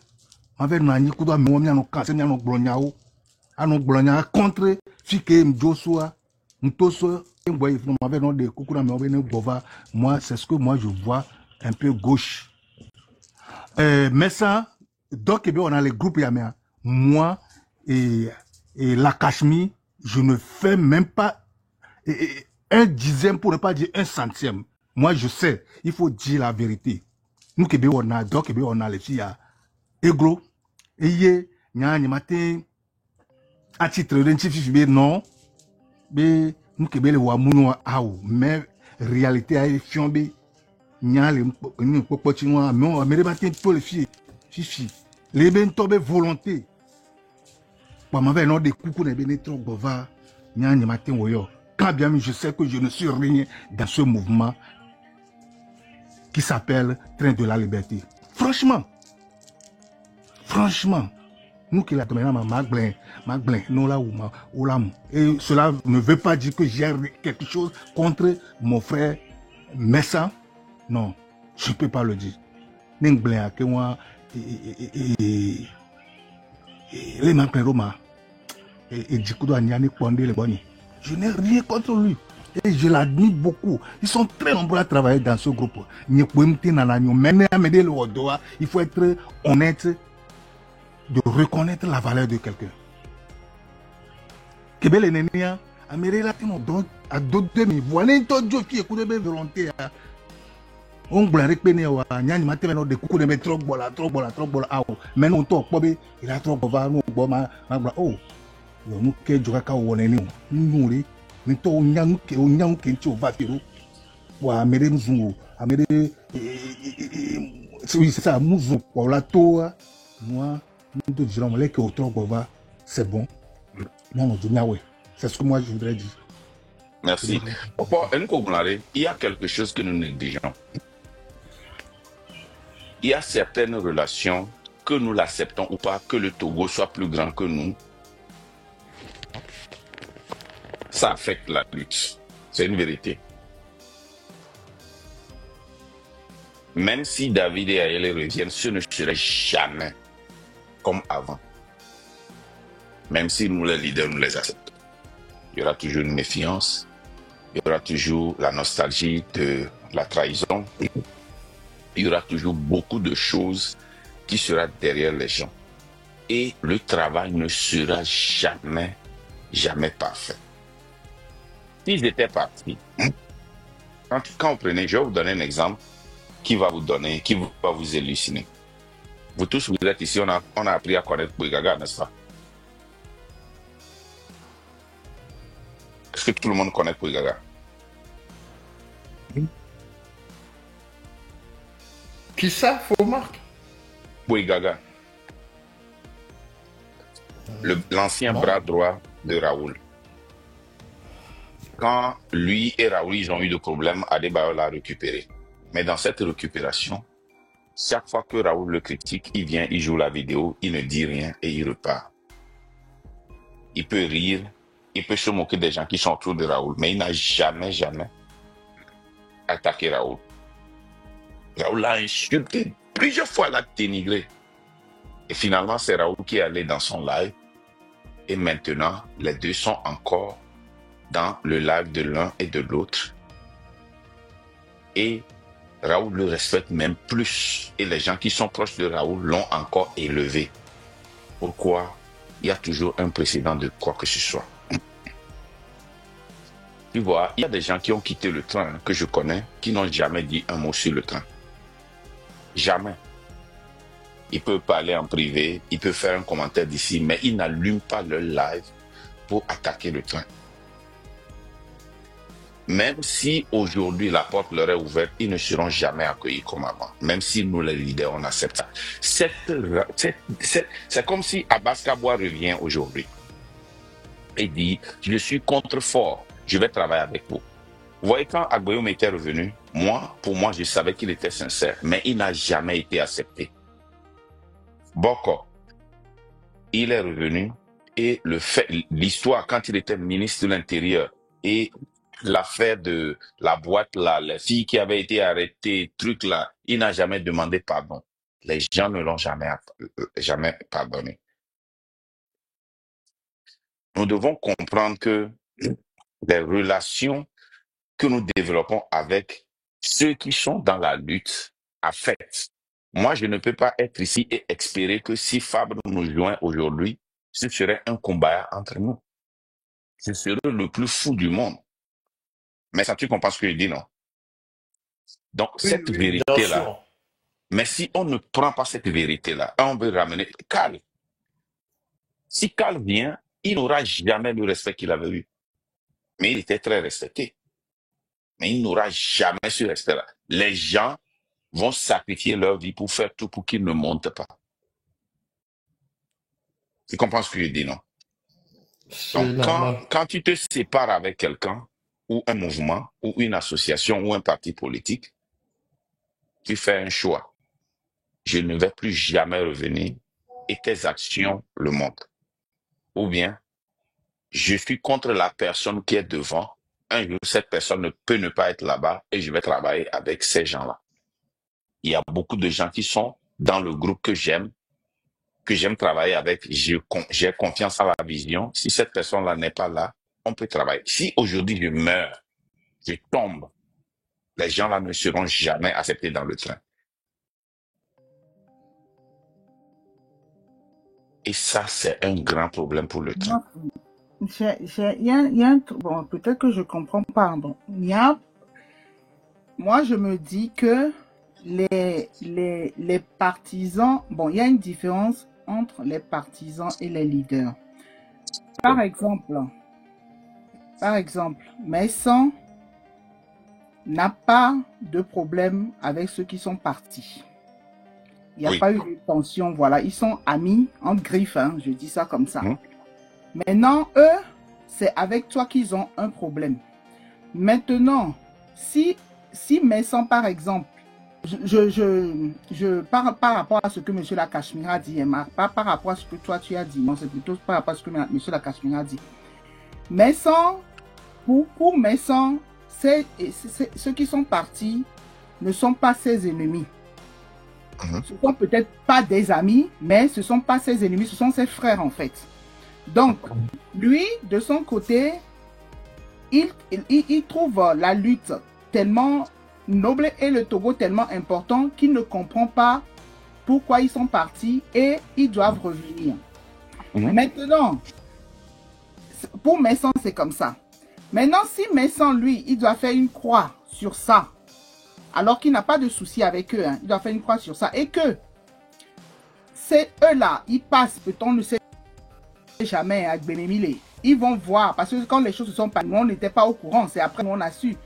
avec nani kudo mi wami ano kanse mi ano blonyao, contre fike mjosua, mtoso, moi c'est ce que moi je vois un peu gauche. Mais ça, donc on a les groupes yaméa. Moi et la Cachemire, je ne fais même pas un dixième pour ne pas dire un centième. Moi je sais, il faut dire la vérité. Nous Québec on a donc on a les filles à Eglo, et n'y matin à titre de non, mais nous Québec les Wamouno aou, mais réalité a fiambé. Nya les chinois, mais on a matin pour les filles, fifi, les ben tombé volonté. Pour m'avoir non des coucou les ben trop bova, nya matin woyo. Quand bien je sais que je ne suis rien dans ce mouvement qui s'appelle Train de la Liberté. Franchement, nous qui la demandons Magblin, non là ou là. Et cela ne veut pas dire que j'ai quelque chose contre mon frère Messa. Non, je ne peux pas le dire. N'engblin que moi les Magblin Roma et Djikudo Anyani Kwandé les Boni. Je n'ai rien contre lui. Et je l'admire beaucoup. Ils sont très nombreux à travailler dans ce groupe. Il faut être honnête de reconnaître la valeur de quelqu'un. Kebele Nenia, Améré Latino, à d'autres demi, voilà un taux de qui est coulé de volonté. On blâme avec Pénéo, Nyan Maténo de coucou de mettre trop bola, mais non, toi, Bobé, il a trop bova, nous, Boma, oh, nous, Kedjuraka, ou Onenio, nous, mais toi, on y a un qui va faire. Wa Améré Mzungu, Améré, c'est ça, Mouzou, pour la toa, moi, nous te dirons que autour Bova, c'est bon. Non, c'est ce que moi je voudrais dire. Merci. Il y a quelque chose que nous négligeons. Il y a certaines relations que nous l'acceptons ou pas, que le Togo soit plus grand que nous. Ça affecte la lutte. C'est une vérité. Même si David et Ayele reviennent, ce ne serait jamais comme avant. Même si nous, les leaders, nous les acceptons. Il y aura toujours une méfiance. Il y aura toujours la nostalgie de la trahison. Il y aura toujours beaucoup de choses qui seront derrière les gens. Et le travail ne sera jamais parfait. S'ils étaient partis, quand vous prenez, je vais vous donner un exemple qui va vous éluciner. Vous tous, vous êtes ici, on a appris à connaître Bouigaga, n'est-ce pas? Est-ce que tout le monde connaît Bouigaga? Qui ça, Faumarc? Bouigaga. L'ancien bras droit de Raoul. quand lui et Raoul, ils ont eu des problèmes, Adebayor l'a récupéré. Mais dans cette récupération, chaque fois que Raoul le critique, il vient, il joue la vidéo, il ne dit rien et il repart. Il peut rire, il peut se moquer des gens qui sont autour de Raoul, mais il n'a jamais attaqué Raoul. Raoul l'a insulté, plusieurs fois l'a dénigré. Et finalement, c'est Raoul qui est allé dans son live. Et maintenant, les deux sont encore dans le live de l'un et de l'autre. Et Raoul le respecte même plus. Et les gens qui sont proches de Raoul l'ont encore élevé. Pourquoi? Il y a toujours un précédent de quoi que ce soit. Tu vois, il y a des gens qui ont quitté le train, que je connais, qui n'ont jamais dit un mot sur le train. Jamais. Il peut parler en privé, il peut faire un commentaire d'ici, mais il n'allume pas le live pour attaquer le train. Même si aujourd'hui la porte leur est ouverte, ils ne seront jamais accueillis comme avant. Même si nous les leaders, on accepte ça. C'est comme si Abbas Kaboua revient aujourd'hui et dit, je suis contre-fort, je vais travailler avec vous. Vous voyez, quand Agboyoum était revenu, pour moi, je savais qu'il était sincère, mais il n'a jamais été accepté. Boko, il est revenu et l'histoire, quand il était ministre de l'Intérieur et l'affaire de la boîte là, les filles qui avaient été arrêtées, truc là, il n'a jamais demandé pardon. Les gens ne l'ont jamais pardonné. Nous devons comprendre que les relations que nous développons avec ceux qui sont dans la lutte affectent. Moi, je ne peux pas être ici et espérer que si Fabre nous joint aujourd'hui, ce serait un combat entre nous. Ce serait le plus fou du monde. Mais ça, tu comprends ce que je dis, non? Donc, cette vérité-là, mais si on ne prend pas cette vérité-là, on veut ramener Karl. Si Karl vient, il n'aura jamais le respect qu'il avait eu. Mais il était très respecté. Mais il n'aura jamais ce respect-là. Les gens vont sacrifier leur vie pour faire tout pour qu'ils ne montent pas. Tu comprends ce que je dis, non? Donc, quand tu te sépares avec quelqu'un, ou un mouvement, ou une association, ou un parti politique, tu fais un choix. Je ne vais plus jamais revenir et tes actions le montrent. Ou bien, je suis contre la personne qui est devant. Un jour, cette personne ne peut ne pas être là-bas et je vais travailler avec ces gens-là. Il y a beaucoup de gens qui sont dans le groupe que j'aime travailler avec. J'ai confiance en la vision. Si cette personne-là n'est pas là, on peut travailler. Si aujourd'hui je meurs, je tombe, les gens-là ne seront jamais acceptés dans le train. Et ça, c'est un grand problème pour le train. Bon, peut-être que je comprends pas. Bon, moi, je me dis que les partisans, bon, il y a une différence entre les partisans et les leaders. Par exemple, Maïsan n'a pas de problème avec ceux qui sont partis. Il n'y a pas eu de tension, voilà. Ils sont amis, en griffe, hein, je dis ça comme ça. Maintenant, eux, c'est avec toi qu'ils ont un problème. Maintenant, si Maïsan, par exemple, par rapport à ce que M. Lakashmira a dit, pas par rapport à ce que toi tu as dit, non, c'est plutôt par rapport à ce que M. Lakashmira a dit. Maïsan, pour Maïsan, ceux qui sont partis ne sont pas ses ennemis. Ce ne sont peut-être pas des amis, mais ce ne sont pas ses ennemis, ce sont ses frères en fait. Donc, lui, de son côté, il trouve la lutte tellement noble et le Togo tellement important qu'il ne comprend pas pourquoi ils sont partis et ils doivent revenir. Maintenant, pour Maïsan, c'est comme ça. Maintenant, si Maïsan, lui, il doit faire une croix sur ça, alors qu'il n'a pas de souci avec eux, hein, il doit faire une croix sur ça, et que c'est eux-là, ils passent, peut-on ne sait jamais avec Bénémilé, ils vont voir, parce que quand les choses se sont passées, on n'était pas au courant, c'est après qu'on a su.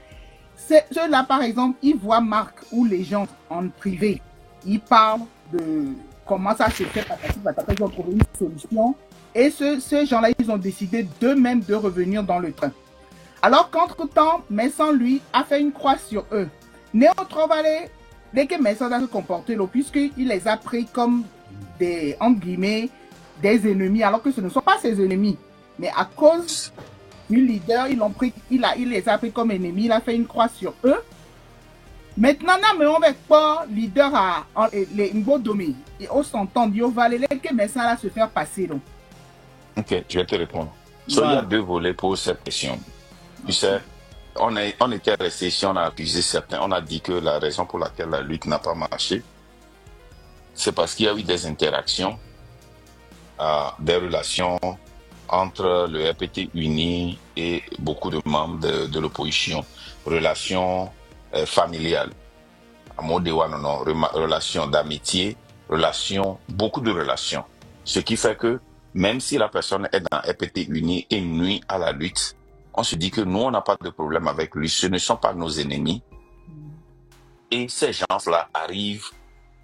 Ceux-là, par exemple, ils voient Marc ou les gens en privé, ils parlent de comment ça se fait, ils ont trouvé une solution, et ces gens-là, ils ont décidé d'eux-mêmes de revenir dans le train. Alors qu'entre-temps, Messan, lui, a fait une croix sur eux. Néo Trovale, dès que Messan a se comporté, puisqu'il les a pris comme des, entre guillemets, des ennemis, alors que ce ne sont pas ses ennemis. Mais à cause du leader, ils l'ont pris, il les a pris comme ennemis, il a fait une croix sur eux. Maintenant, on va pas leader à les Ngodomi. Et on s'entend, il va aller que Messan là se faire passer. Donc. Ok, je vais te répondre. So, il y a deux volets pour cette question. Tu sais, on était resté ici, on a accusé certains, on a dit que la raison pour laquelle la lutte n'a pas marché, c'est parce qu'il y a eu des interactions, des relations entre le RPT uni et beaucoup de membres de l'opposition. Relations familiales, relations d'amitié, beaucoup de relations. Ce qui fait que même si la personne est dans RPT uni et nuit à la lutte, on se dit que nous, on n'a pas de problème avec lui. Ce ne sont pas nos ennemis. Et ces gens-là arrivent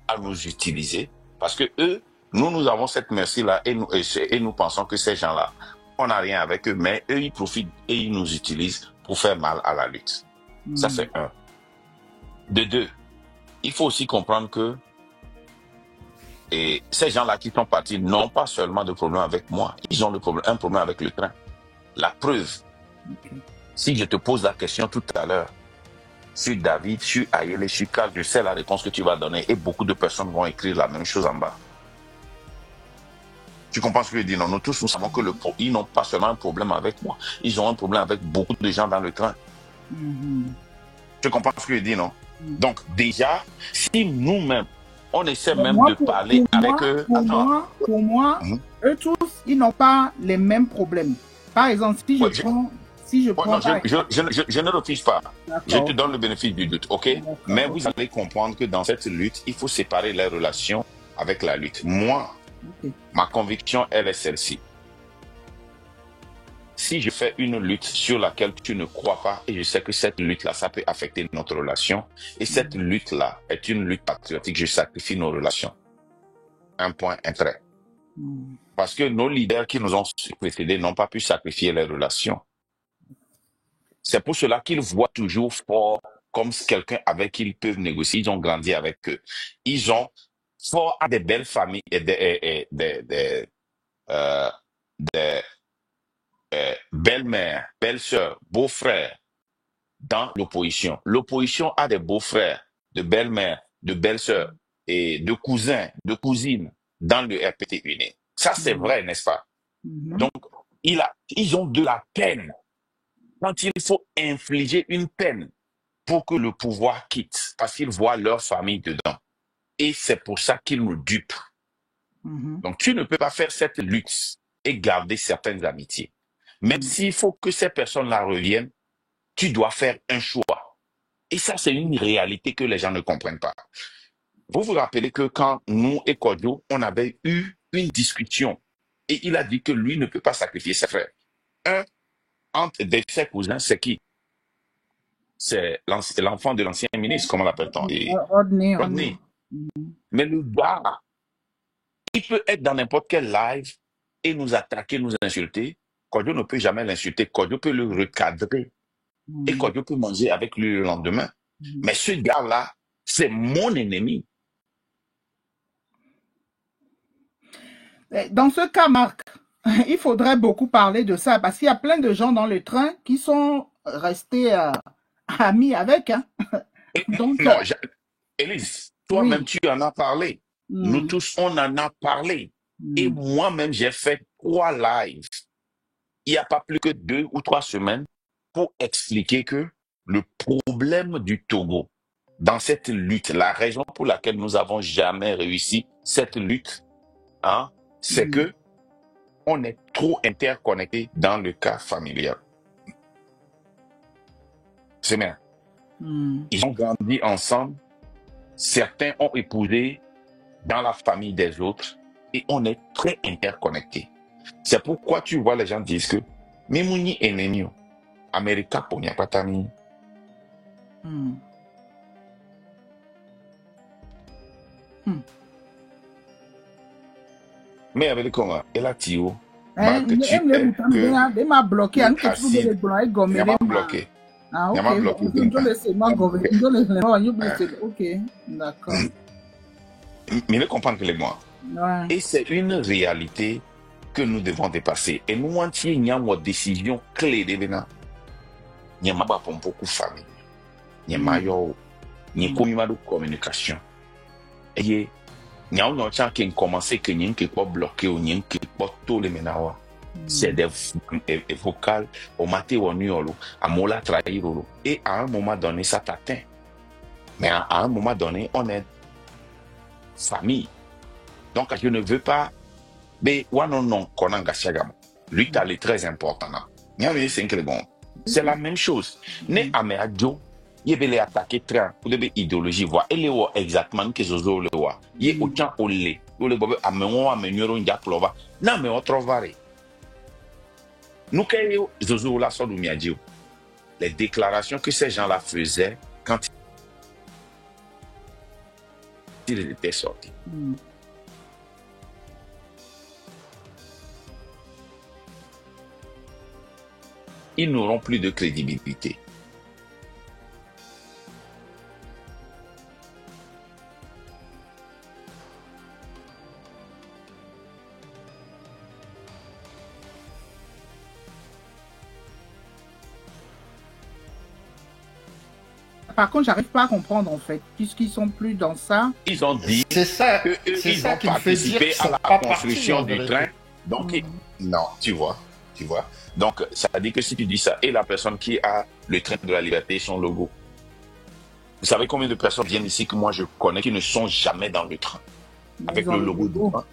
à nous utiliser parce que eux, nous avons cette merci-là et nous pensons que ces gens-là, on n'a rien avec eux, mais eux, ils profitent et ils nous utilisent pour faire mal à la lutte. Ça, c'est un. De deux, il faut aussi comprendre que ces gens-là qui sont partis n'ont pas seulement de problème avec moi, ils ont un problème avec le train. La preuve, si je te pose la question tout à l'heure, sur David, sur Ayele, sur Carl, je sais la réponse que tu vas donner et beaucoup de personnes vont écrire la même chose en bas. Tu comprends ce que je dis? Non, nous tous, nous savons que ils n'ont pas seulement un problème avec moi, ils ont un problème avec beaucoup de gens dans le train. Tu comprends ce que je dis, non? Donc, déjà, si nous-mêmes, on essaie de parler avec eux... Pour moi, eux tous, ils n'ont pas les mêmes problèmes. Par exemple, si je prends... Je ne refuse pas. Je te donne le bénéfice du doute, ok? Mais vous allez comprendre que dans cette lutte, il faut séparer les relations avec la lutte. Moi, ma conviction, elle est celle-ci. Si je fais une lutte sur laquelle tu ne crois pas, et je sais que cette lutte-là, ça peut affecter notre relation, et cette lutte-là est une lutte patriotique, je sacrifie nos relations. Un point, un trait. Parce que nos leaders qui nous ont précédés n'ont pas pu sacrifier les relations. C'est pour cela qu'ils voient toujours fort comme quelqu'un avec qui ils peuvent négocier. Ils ont grandi avec eux. Ils ont fort à des belles familles et des belles-mères, belles-sœurs, beaux-frères dans l'opposition. L'opposition a des beaux-frères, de belles-mères, de belles-sœurs et de cousins, de cousines dans le RPT uni. Ça, c'est vrai, n'est-ce pas? Donc, ils ont de la peine. Quand il faut infliger une peine pour que le pouvoir quitte, parce qu'ils voient leur famille dedans. Et c'est pour ça qu'ils nous dupent. Donc, tu ne peux pas faire cette lutte et garder certaines amitiés. Même s'il faut que ces personnes-là reviennent, tu dois faire un choix. Et ça, c'est une réalité que les gens ne comprennent pas. Vous vous rappelez que quand nous et Kodio, on avait eu une discussion et il a dit que lui ne peut pas sacrifier ses frères. Entre ses cousins, c'est qui? C'est l'enfant de l'ancien ministre, comment l'appelle-t-on? Rodney. Mais le gars, il peut être dans n'importe quel live et nous attaquer, nous insulter. Kodio ne peut jamais l'insulter. Kodio peut le recadrer. Et Kodio peut manger avec lui le lendemain. Mais ce gars-là, c'est mon ennemi. Dans ce cas, Marc, il faudrait beaucoup parler de ça parce qu'il y a plein de gens dans le train qui sont restés amis avec. Hein. Donc, non, Élise, toi-même, tu en as parlé. Nous tous, on en a parlé. Et moi-même, j'ai fait 3 lives. Il n'y a pas plus que 2 ou 3 semaines pour expliquer que le problème du Togo dans cette lutte, la raison pour laquelle nous n'avons jamais réussi cette lutte, hein, c'est que on est trop interconnectés dans le cas familial. C'est bien. Ils ont grandi ensemble. Certains ont épousé dans la famille des autres et on est très interconnectés. C'est pourquoi tu vois les gens disent que Mimouni ennemi, America ponya patami. Mais avec comment elle a tio Il m'a bloqué. Ah, ok, d'accord. Mais ne comprends que les mois. Ouais. Et c'est une réalité que nous devons dépasser. Et nous, il y a une décision clé de venir. Il y a pour beaucoup de familles. Il y a une communication. Et il y a un gens qui ont commencé que n'y a pas bloqué ou n'y a pas tous les ménages. C'est des vocales au matin ou au nuit, à mola trahir. Et à un moment donné, ça t'atteint. Mais à un moment donné, on est famille. Donc, je ne veux pas. Mais lui, il est très important. C'est la même chose. Ne améadjo, il veut les attaquer très pour des idéologies voir. Et les voix exactement que Zozo le voit. Il est autant au lait. Ou le bobe amenon amenuron diaplova. Non, mais autre varé. Nous, quand Zozo la sort du les déclarations que ces gens-là faisaient quand ils étaient sortis. Ils n'auront plus de crédibilité. Par contre, j'arrive pas à comprendre en fait, puisqu'ils sont plus dans ça. Ils ont dit c'est ça, qu'ils ont participé à la construction du train. Donc, non, tu vois. Donc, ça dit que si tu dis ça, et la personne qui a le train de la liberté, son logo. Vous savez combien de personnes viennent ici que moi je connais qui ne sont jamais dans le train avec le logo du train.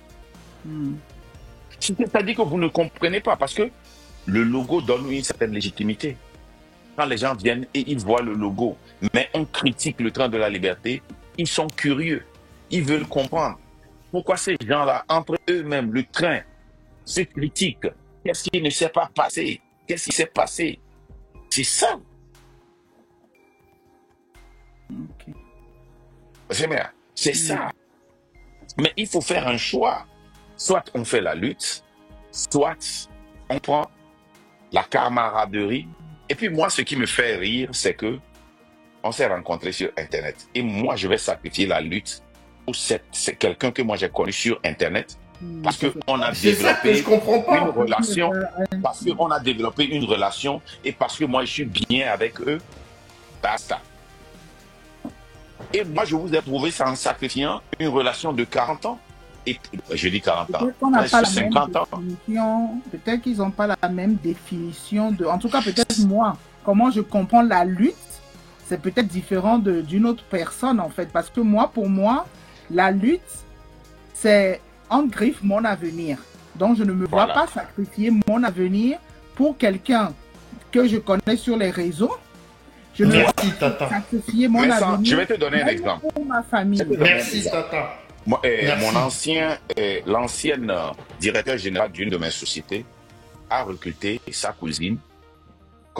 C'est-à-dire que vous ne comprenez pas parce que le logo donne une certaine légitimité. Quand les gens viennent et ils voient le logo, mais on critique le train de la liberté, ils sont curieux. Ils veulent comprendre pourquoi ces gens-là, entre eux-mêmes, le train, se critiquent. Qu'est-ce qui ne s'est pas passé? Qu'est-ce qui s'est passé? C'est ça. Okay. C'est ça. Mais il faut faire un choix. Soit on fait la lutte, soit on prend la camaraderie. Et puis moi, ce qui me fait rire, c'est que on s'est rencontrés sur Internet. Et moi, je vais sacrifier la lutte pour c'est quelqu'un que moi j'ai connu sur Internet. Parce qu'on a développé une relation. Parce qu'on a développé une relation. Et parce que moi, je suis bien avec eux. Basta. Et moi, je vous ai prouvé ça en sacrifiant une relation de 40 ans. Et je dis 40 ans. Presque 50 ans. Peut-être qu'ils n'ont pas la même définition de. En tout cas, peut-être moi. Comment je comprends la lutte, c'est peut-être différent d'une autre personne, en fait. Parce que moi, pour moi, la lutte, c'est en griffe mon avenir. Donc, je ne me vois pas sacrifier mon avenir pour quelqu'un que je connais sur les réseaux. Je ne vois pas sacrifier mon avenir. Je vais te donner un exemple. Pour ma famille. Merci, Tata. L'ancienne directeur général d'une de mes sociétés a recruté sa cousine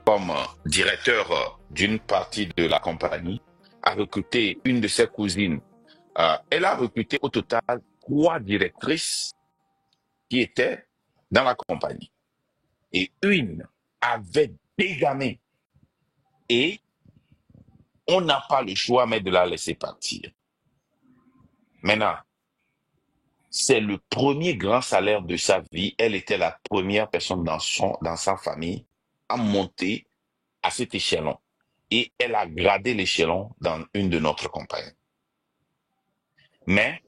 comme directeur d'une partie de la compagnie, a recruté une de ses cousines. Elle a recruté au total 3 directrices qui étaient dans la compagnie. Et une avait des gamins. Et on n'a pas le choix, mais de la laisser partir. Maintenant, c'est le premier grand salaire de sa vie. Elle était la première personne dans sa famille à monter à cet échelon. Et elle a gradé l'échelon dans une de notre compagnie. Mais,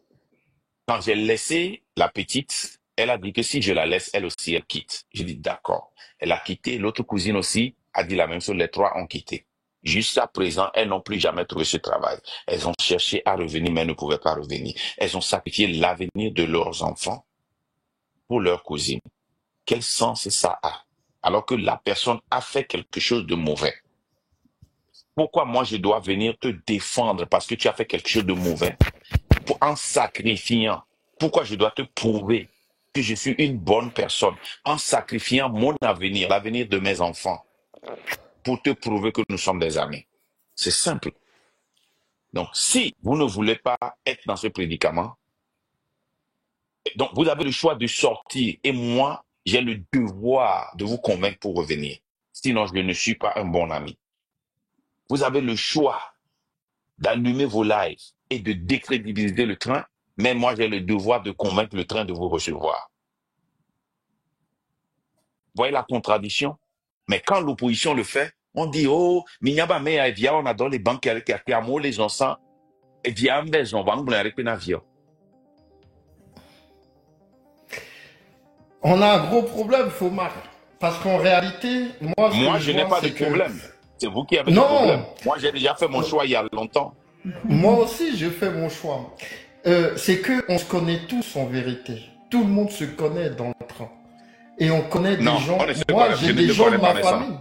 quand j'ai laissé la petite, elle a dit que si je la laisse, elle aussi, elle quitte. J'ai dit d'accord. Elle a quitté. L'autre cousine aussi a dit la même chose. Les 3 ont quitté. Jusqu'à présent, elles n'ont plus jamais trouvé ce travail. Elles ont cherché à revenir, mais ne pouvaient pas revenir. Elles ont sacrifié l'avenir de leurs enfants pour leur cousine. Quel sens ça a? Alors que la personne a fait quelque chose de mauvais. Pourquoi moi je dois venir te défendre parce que tu as fait quelque chose de mauvais? En sacrifiant. Pourquoi je dois te prouver que je suis une bonne personne? En sacrifiant mon avenir, l'avenir de mes enfants. Pour te prouver que nous sommes des amis. C'est simple. Donc, si vous ne voulez pas être dans ce prédicament, donc vous avez le choix de sortir. Et moi, j'ai le devoir de vous convaincre pour revenir. Sinon, je ne suis pas un bon ami. Vous avez le choix d'allumer vos lives et de décrédibiliser le train, mais moi, j'ai le devoir de convaincre le train de vous recevoir. Vous voyez la contradiction? Mais quand l'opposition le fait, on dit, oh, minyaba me via, on adore les banques qui amont les gens et via on va avec un avion. On a un gros problème, Fomar. Parce qu'en réalité, moi, je n'ai pas de problème. C'est vous qui avez des problèmes. Moi, j'ai déjà fait mon choix il y a longtemps. Moi aussi, je fais mon choix. C'est qu'on se connaît tous en vérité. Tout le monde se connaît dans le train. Et on connaît des gens. Moi, j'ai des gens de ma famille.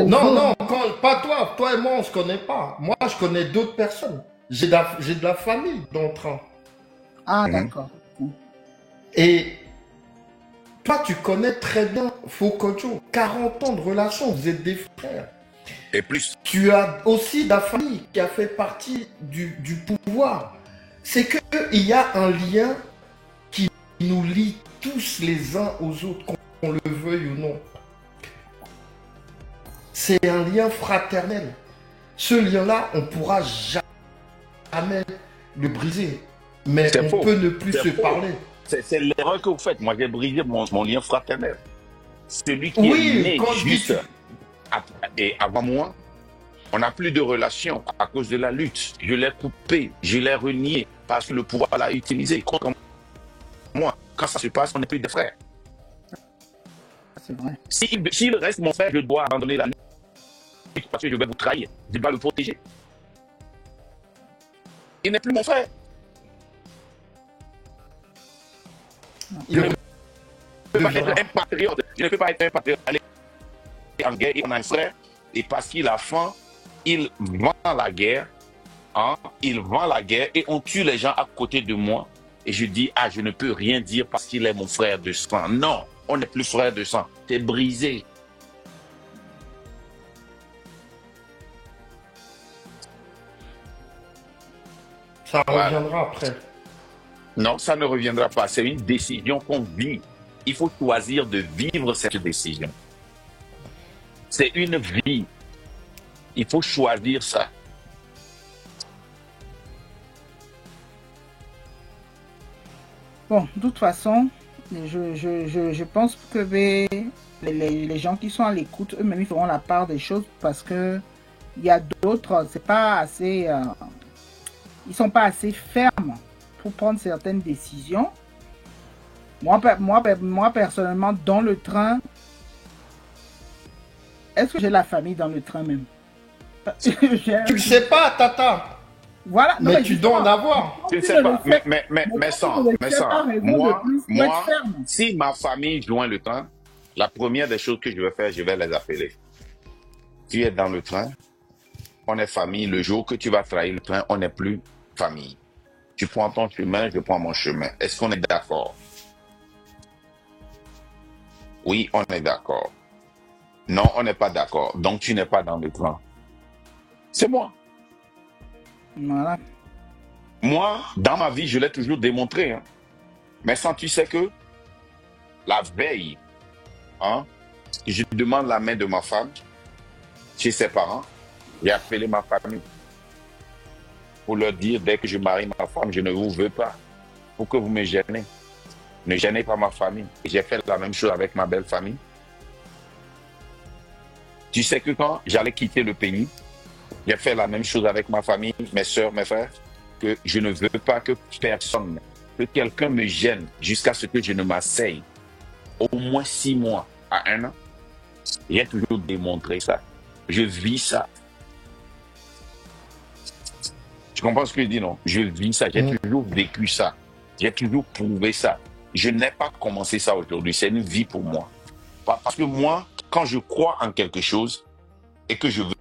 Non, pas toi. Toi et moi, on se connaît pas. Moi, je connais d'autres personnes. J'ai de la famille dans le train. Ah, d'accord. Et toi, tu connais très bien Fokocho. 40 ans de relation, vous êtes des frères. Et plus. Tu as aussi la famille qui a fait partie du pouvoir. C'est qu'il y a un lien qui nous lie tous les uns aux autres, qu'on le veuille ou non. C'est un lien fraternel. Ce lien-là, on ne pourra jamais le briser. Mais on peut ne plus se parler. C'est l'erreur que vous faites. Moi, j'ai brisé mon lien fraternel. Celui qui est né juste et avant moi, on n'a plus de relation à cause de la lutte. Je l'ai coupé, je l'ai renié parce que le pouvoir l'a utilisé contre moi. Quand ça se passe, on n'est plus des frères. C'est vrai. S'il reste mon frère, je dois abandonner la lutte parce que je vais vous trahir. Je dois le protéger. Il n'est plus mon frère. Je ne peux pas être un patriote. Je ne peux pas être un patriote. Aller en guerre et on a un frère. Et parce qu'il a faim, il vend la guerre. Hein? Il vend la guerre et on tue les gens à côté de moi. Et je dis, ah, je ne peux rien dire parce qu'il est mon frère de sang. Non, on n'est plus frère de sang. C'est brisé. Ça reviendra après. Non, ça ne reviendra pas. C'est une décision qu'on vit. Il faut choisir de vivre cette décision. C'est une vie. Il faut choisir ça. Bon, de toute façon, je pense que les gens qui sont à l'écoute, eux-mêmes, ils feront la part des choses parce que il y a d'autres, c'est pas assez, ils sont pas assez fermes pour prendre certaines décisions. Moi personnellement, dans le train, est-ce que j'ai la famille dans le train même? Tu ne sais pas, Tata. Voilà. Mais tu dois en avoir. Tu ne sais pas. Mais sans. Moi, si ma famille joint le train, la première des choses que je vais faire, je vais les appeler. Tu es dans le train, on est famille. Le jour que tu vas trahir le train, on n'est plus famille. Tu prends ton chemin, je prends mon chemin. Est-ce qu'on est d'accord? Oui, on est d'accord. Non, on n'est pas d'accord. Donc, tu n'es pas dans le train. C'est moi. Voilà. Moi, dans ma vie, je l'ai toujours démontré. Hein. Mais sans, tu sais que la veille, hein, je demande la main de ma femme chez ses parents. J'ai appelé ma famille pour leur dire, dès que je marie ma femme, je ne vous veux pas. Pour que vous me gênez. Ne gênez pas ma famille. J'ai fait la même chose avec ma belle famille. Tu sais que quand j'allais quitter le pays, j'ai fait la même chose avec ma famille, mes soeurs, mes frères, que je ne veux pas que personne, que quelqu'un me gêne jusqu'à ce que je ne m'asseye. Au moins 6 mois à 1 an, j'ai toujours démontré ça. Je vis ça. Tu comprends ce que je dis, non? Je vis ça, j'ai toujours vécu ça. J'ai toujours prouvé ça. Je n'ai pas commencé ça aujourd'hui, c'est une vie pour moi. Parce que moi, quand je crois en quelque chose et que je veux...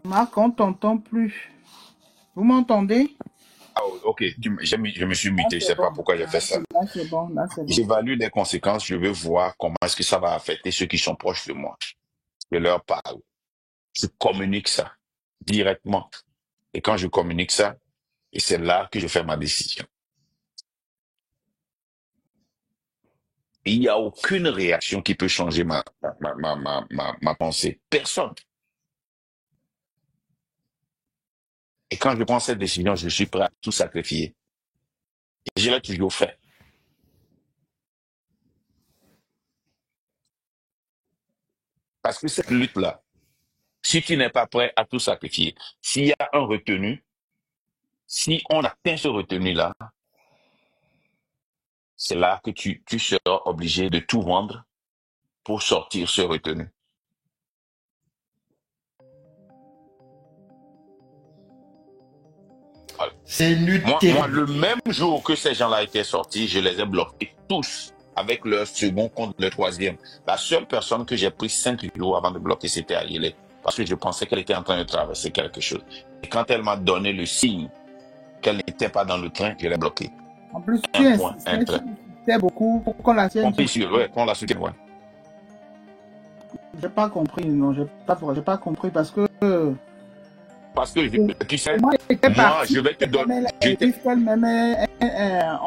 Marc, on ne t'entend plus. Vous m'entendez? Ah, ok, je me suis muté, je ne sais pas pourquoi j'ai fait ça. Là, c'est bon, c'est bon. J'évalue les conséquences, je veux voir comment est-ce que ça va affecter ceux qui sont proches de moi. Je leur parle. Je communique ça directement. Et quand je communique ça, et c'est là que je fais ma décision. il n'y a aucune réaction qui peut changer ma pensée. Personne. Et quand je prends cette décision, je suis prêt à tout sacrifier. Et je l'ai toujours fait. Parce que cette lutte-là, si tu n'es pas prêt à tout sacrifier, s'il y a un retenu, si on atteint ce retenu-là, c'est là que tu seras obligé de tout vendre pour sortir ce retenu. C'est une lutte moi, terrible. Le même jour que ces gens-là étaient sortis, je les ai bloqués tous avec leur second contre le troisième. La seule personne que j'ai pris 5 jours avant de bloquer, c'était Ayele. Parce que je pensais qu'elle était en train de traverser quelque chose. Et quand elle m'a donné le signe qu'elle n'était pas dans le train, je l'ai bloquée. En plus, tu insistais beaucoup pour qu'on la tienne. Qu'on la soutienne, ouais. J'ai pas compris, non, j'ai pas compris parce que tu sais, moi je vais te donner.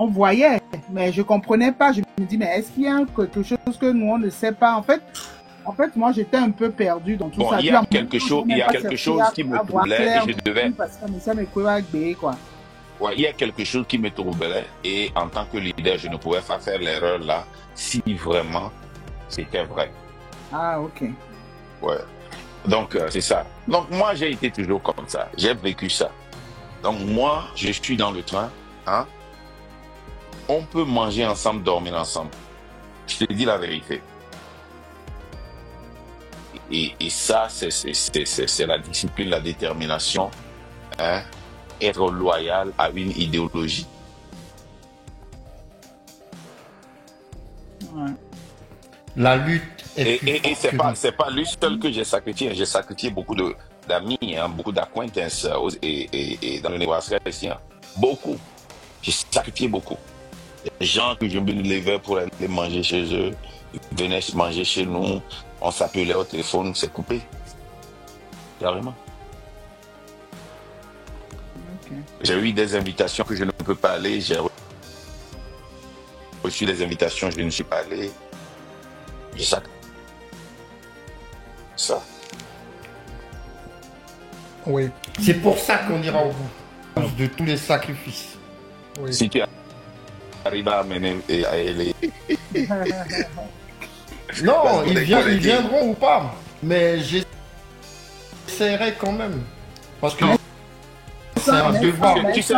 On voyait, mais je comprenais pas. Je me dis, mais est-ce qu'il y a quelque chose que nous on ne sait pas? En fait, moi j'étais un peu perdu dans tout ça. Il y a quelque chose qui me troublait et je devais. Ouais, il y a quelque chose qui me troublait et en tant que leader, je ne pouvais pas faire l'erreur là si vraiment c'était vrai. Ah, ok. Ouais. Donc, c'est ça. Donc, moi, j'ai été toujours comme ça. J'ai vécu ça. Donc, moi, je suis dans le train. Hein? On peut manger ensemble, dormir ensemble. Je te dis la vérité. Et ça, c'est la discipline, la détermination. Hein? Être loyal à une idéologie. Ouais. La lutte est et c'est pas lui seul que j'ai sacrifié. J'ai sacrifié beaucoup d'amis, hein, beaucoup d'acquaintances et dans le Nebraska ici. Hein. Beaucoup. J'ai sacrifié beaucoup. Les gens que je me levais pour aller manger chez eux, ils venaient manger chez nous, on s'appelait au téléphone, c'est coupé. Carrément. Okay. J'ai eu des invitations que je ne peux pas aller. J'ai reçu des invitations, je ne suis pas allé. J'ai sacrifié ça. Oui. C'est pour ça qu'on ira au bout de tous les sacrifices. Oui. Si tu arrives à amener à aller. Non, ils viendront ou pas. Mais j'essaierai quand même. Parce que c'est un devoir. Tu sais,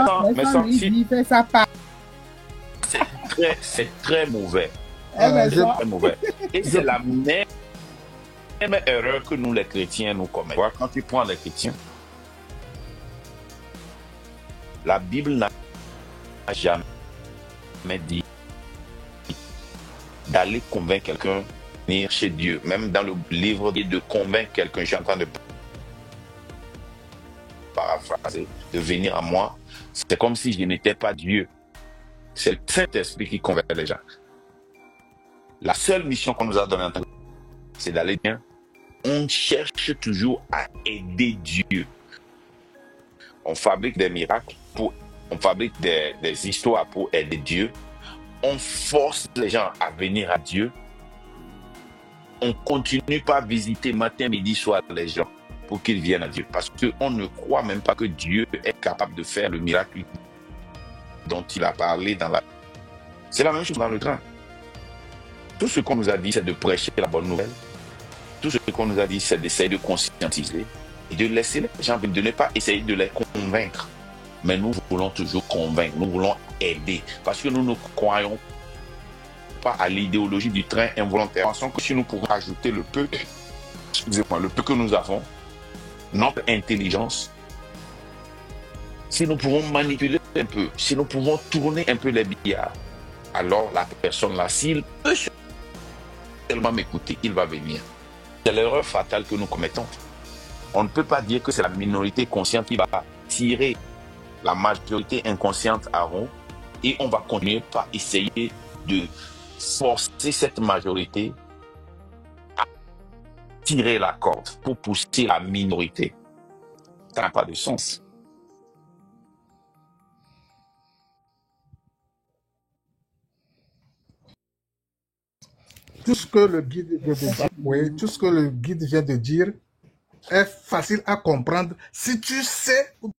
c'est très mauvais. Très mauvais. Et c'est la même erreur que nous les chrétiens nous commettons. Quand tu prends les chrétiens, la Bible n'a jamais dit d'aller convaincre quelqu'un de venir chez Dieu. Même dans le livre de convaincre quelqu'un, je suis en train de paraphraser, de venir à moi. C'est comme si je n'étais pas Dieu. C'est le Saint-Esprit qui convainc les gens. La seule mission qu'on nous a donnée en tant que c'est d'aller bien. On cherche toujours à aider Dieu. On fabrique des miracles, on fabrique des histoires pour aider Dieu. On force les gens à venir à Dieu. On continue pas à visiter matin, midi, soir les gens pour qu'ils viennent à Dieu. Parce qu'on ne croit même pas que Dieu est capable de faire le miracle dont il a parlé dans la... C'est la même chose dans le train. Tout ce qu'on nous a dit, c'est de prêcher la bonne nouvelle. Tout ce qu'on nous a dit, c'est d'essayer de conscientiser et de laisser les gens, de ne pas essayer de les convaincre. Mais nous voulons toujours convaincre, nous voulons aider. Parce que nous ne croyons pas à l'idéologie du train involontaire. Nous pensons que si nous pouvons ajouter le peu que nous avons, notre intelligence, si nous pouvons manipuler un peu, si nous pouvons tourner un peu les billards, alors la personne là, s'il peut seulement m'écouter, il va venir. C'est l'erreur fatale que nous commettons. On ne peut pas dire que c'est la minorité consciente qui va tirer la majorité inconsciente à rond et on va continuer par essayer de forcer cette majorité à tirer la corde pour pousser la minorité. Ça n'a pas de sens. tout ce que le guide vient de dire, oui, tout ce que le guide vient de dire est facile à comprendre si tu sais ou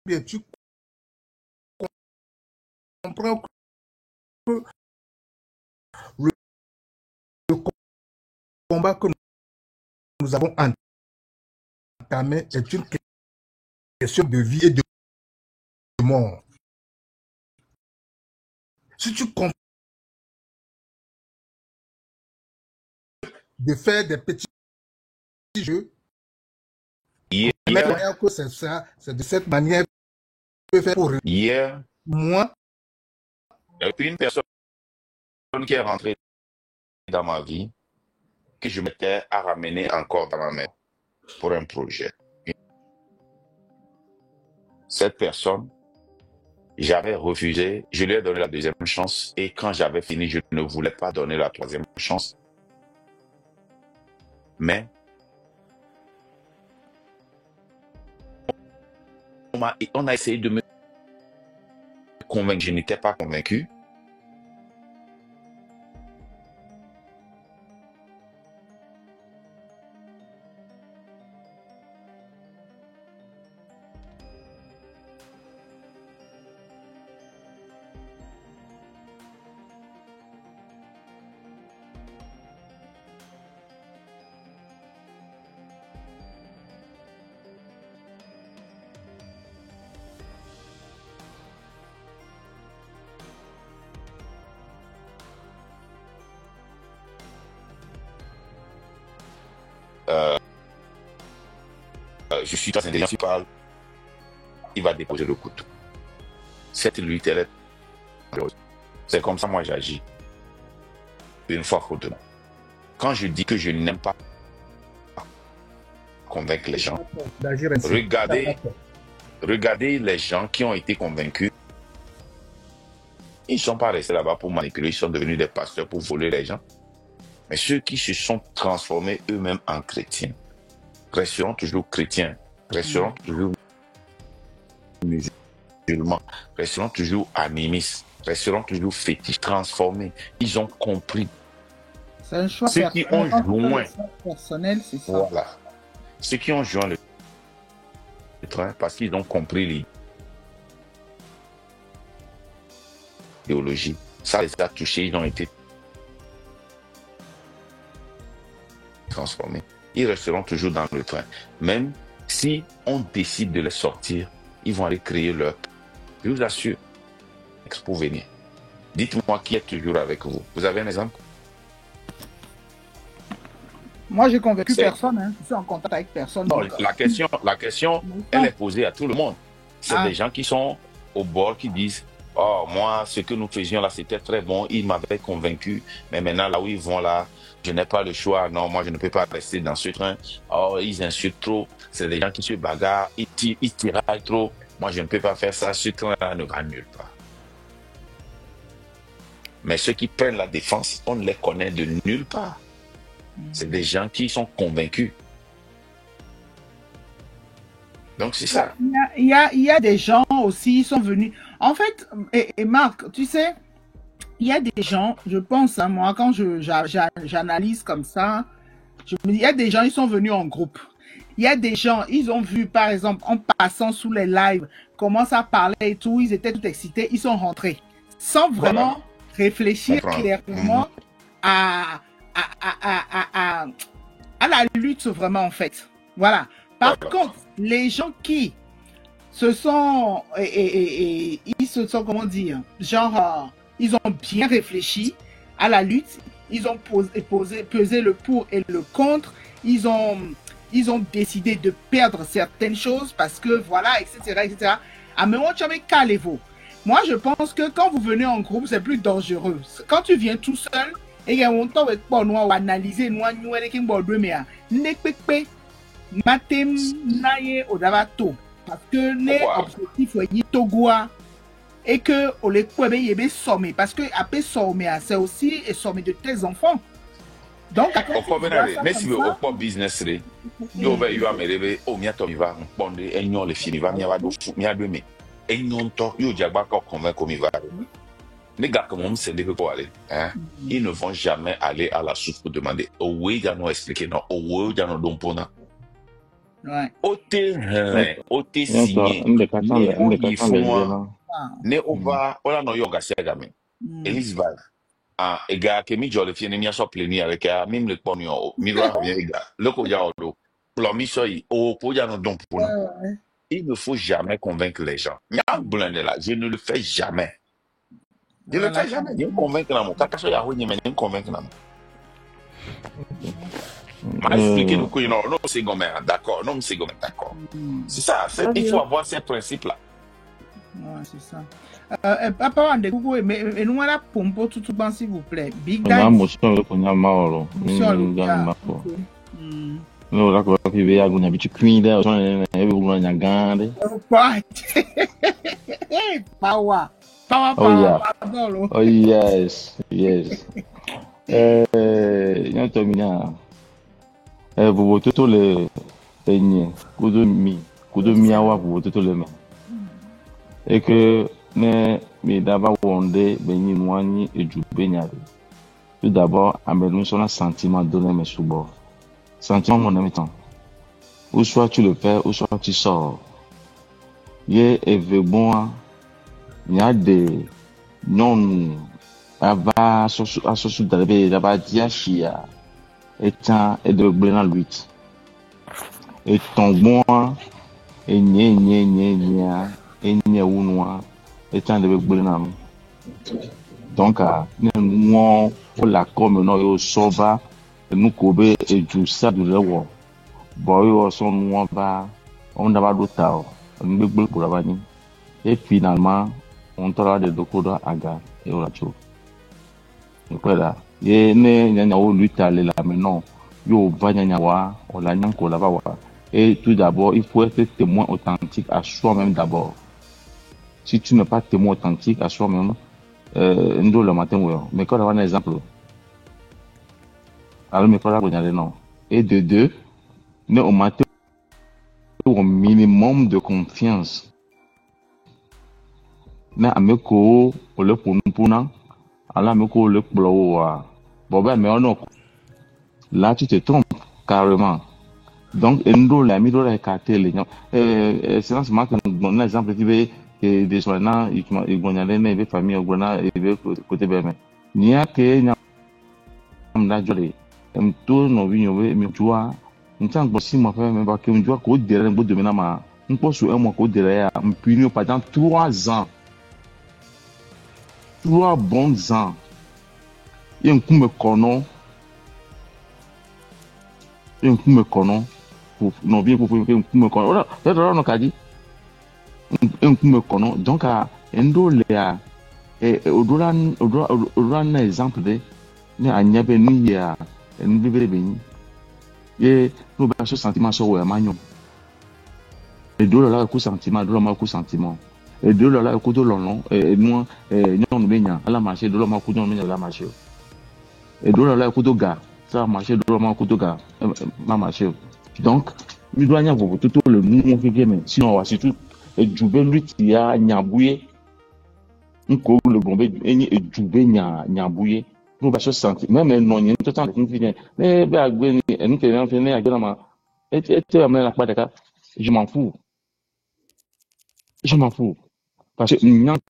bien tu comprends que le combat que nous avons entamé est une question de vie et de mort. Si tu comprends de faire des petits jeux, que c'est ça, c'est de cette manière que je peux faire pour moi. Et puis une personne qui est rentrée dans ma vie, que je m'étais à ramener encore dans ma main pour un projet. Cette personne, j'avais refusé, je lui ai donné la deuxième chance et quand j'avais fini, je ne voulais pas donner la troisième chance. Mais on a essayé de me convaincre, je n'étais pas convaincu. Je suis très intelligent, il va déposer le couteau. Cette lutte, elle est dangereuse. C'est comme ça, moi, j'agis. Une fois pour deux. Quand je dis que je n'aime pas convaincre les gens, regardez les gens qui ont été convaincus. Ils ne sont pas restés là-bas pour manipuler, ils sont devenus des pasteurs pour voler les gens. Mais ceux qui se sont transformés eux-mêmes en chrétiens, resteront toujours chrétiens, resteront toujours musulmans, resteront toujours animistes, resteront toujours fétiches, transformés. Ils ont compris. C'est un choix ceux qui ont joint personnel, c'est ça. Voilà. Ceux qui ont joint le train parce qu'ils ont compris l'idéologie. Ça les a touchés, ils ont été transformés. Ils resteront toujours dans le train. Même si on décide de les sortir, ils vont aller créer leur... Je vous assure, pour venir. Dites-moi qui est toujours avec vous. Vous avez un exemple? Moi, j'ai convaincu personne. Hein. Je suis en contact avec personne. Non, la question, elle est posée à tout le monde. C'est des gens qui sont au bord qui disent « Oh, moi, ce que nous faisions là, c'était très bon. Ils m'avaient convaincu. Mais maintenant, là où ils vont là, je n'ai pas le choix. Non, moi, je ne peux pas rester dans ce train. Oh, ils insultent trop. C'est des gens qui se bagarrent. Ils tiraillent trop. Moi, je ne peux pas faire ça. Ce train-là ne va nulle part. » Mais ceux qui prennent la défense, on ne les connaît de nulle part. C'est des gens qui sont convaincus. Donc, c'est ça. Il y a des gens aussi, ils sont venus. En fait, et Marc, tu sais, il y a des gens, je pense, hein, moi, quand j'analyse comme ça, je me dis, il y a des gens, ils sont venus en groupe. Il y a des gens, ils ont vu, par exemple, en passant sous les lives, comment ça parlait et tout, ils étaient tout excités, ils sont rentrés. Sans vraiment réfléchir clairement à la lutte, vraiment, en fait. Voilà. Par contre, les gens qui se sont, ils se sont, comment dire, genre, ils ont bien réfléchi à la lutte, ils ont pesé le pour et le contre, ils ont décidé de perdre certaines choses parce que, voilà, etc., etc. Ah, mais moi, calez-vous. Moi, je pense que quand vous venez en groupe, c'est plus dangereux. Quand tu viens tout seul, et il y a un temps où on analyser, nous, matem naye odavato parce que les objectifs sont togoa et que on les peut y sommer parce que après sommer c'est aussi et sommer de tes enfants. Donc mais si vous pas business là yo va yo amerebe o mi ato mi va pondre enyo le fini va mi va do mi adwe mi enyo nto yo jagba ko convaincre mi va Les gars, comme on sait que quoi aller, hein, ils ne vont jamais aller à la source pour demander. Oui, ils nous expliquer, non, oui, ils nous donnent pour nous. Ote signé, ne o yi fumwa, ne o va, ola no yoga segame. Elizabeth, ega ke mi jolly fiene mi aso pleni avec a mim le pon yo, mi ra bien ega. Loko ya odo. Plomi so yi, o po ya no don pour nous. Il ne faut jamais convaincre les gens. Je ne le fais jamais. Je ne le fais jamais. Je ne convaincre l'amour. Kaka so ya ho ni mais ne convaincre l'amour. M'a expliqué nous que non, c'est gomme, d'accord, non, c'est gomme, d'accord. C'est ça, il faut avoir ces principes-là. Ouais, c'est ça. Papa, mais nous, on a pompo tout bas, s'il vous plaît. Big Daddy. Non, la cosa che vedo una bici qui da sono una grande. Power. Oh yes. Io termina. Vous votez tous les peignes, kudo miawa vous votez tous les mains. Et que mais d'abord wonde benyi nwani ejube nyade. Tout d'abord, amène sur un sentiment donné mes sous-bords. Sentiment mon ami temps. Ou soit tu le fais, ou soit tu sors. Yé et bon, il y a des non ava asosu d'arriver d'aba diachia étant et de blanc l'huit. Et ton bon et nye ou noir étant de blanc. Donc nous pour la commune au sauva nous kobe et du ça de l'eau. Bon son nous va on n'a d'autre nous pour la et finalement on t'aura de docteur aga et oracho. Voilà. Et ne o lutte aller là maintenant yo va wa on la nyanko là wa. Et tout d'abord il faut être témoin authentique à soi-même d'abord. Si tu n'es pas témoin authentique à soi-même ndo le matin mais quand on a un exemple alors mais pas là non. Et de deux ne au matin au minimum de confiance na ameko o le puna ala ameko le plowa bon ben mais on là tu te trompes carrément donc endo la mi do la écarter les gens c'est là seulement un exemple qui veut que des soignants ils gonale na be famille ogona et be côté ben ni a que na jole to no vi nyowe mi jua ntan gbo si mo fa me ba ke njua ko dire ngbo de na ma npo so e mo ko dire ya mpuni pendant 3 ans 3 bons ans et un coup me connaît pour non bien pour un coup me connaît là on a dit un coup me connaît donc à endo le et au-delà un exemple de ne anyabe ni ya en bibere beni et nous ba ce sentiment so we manyo et do là coup sentiment do là coup sentiment et de là coup de long et nous non benya ala marché de là coup non benya la marché et de là coup de gars ça marché de là coup de gars ma marché donc nous doit y avoir tout le mouvement qui vient sinon on va surtout et djoubé lui qui a nyabouye nko le bombe et djoubé nyabouye nous va se sentir même non il tout temps de finir mais ba gbe ni en fait ne agba ma et amener la pas je m'en fous parce que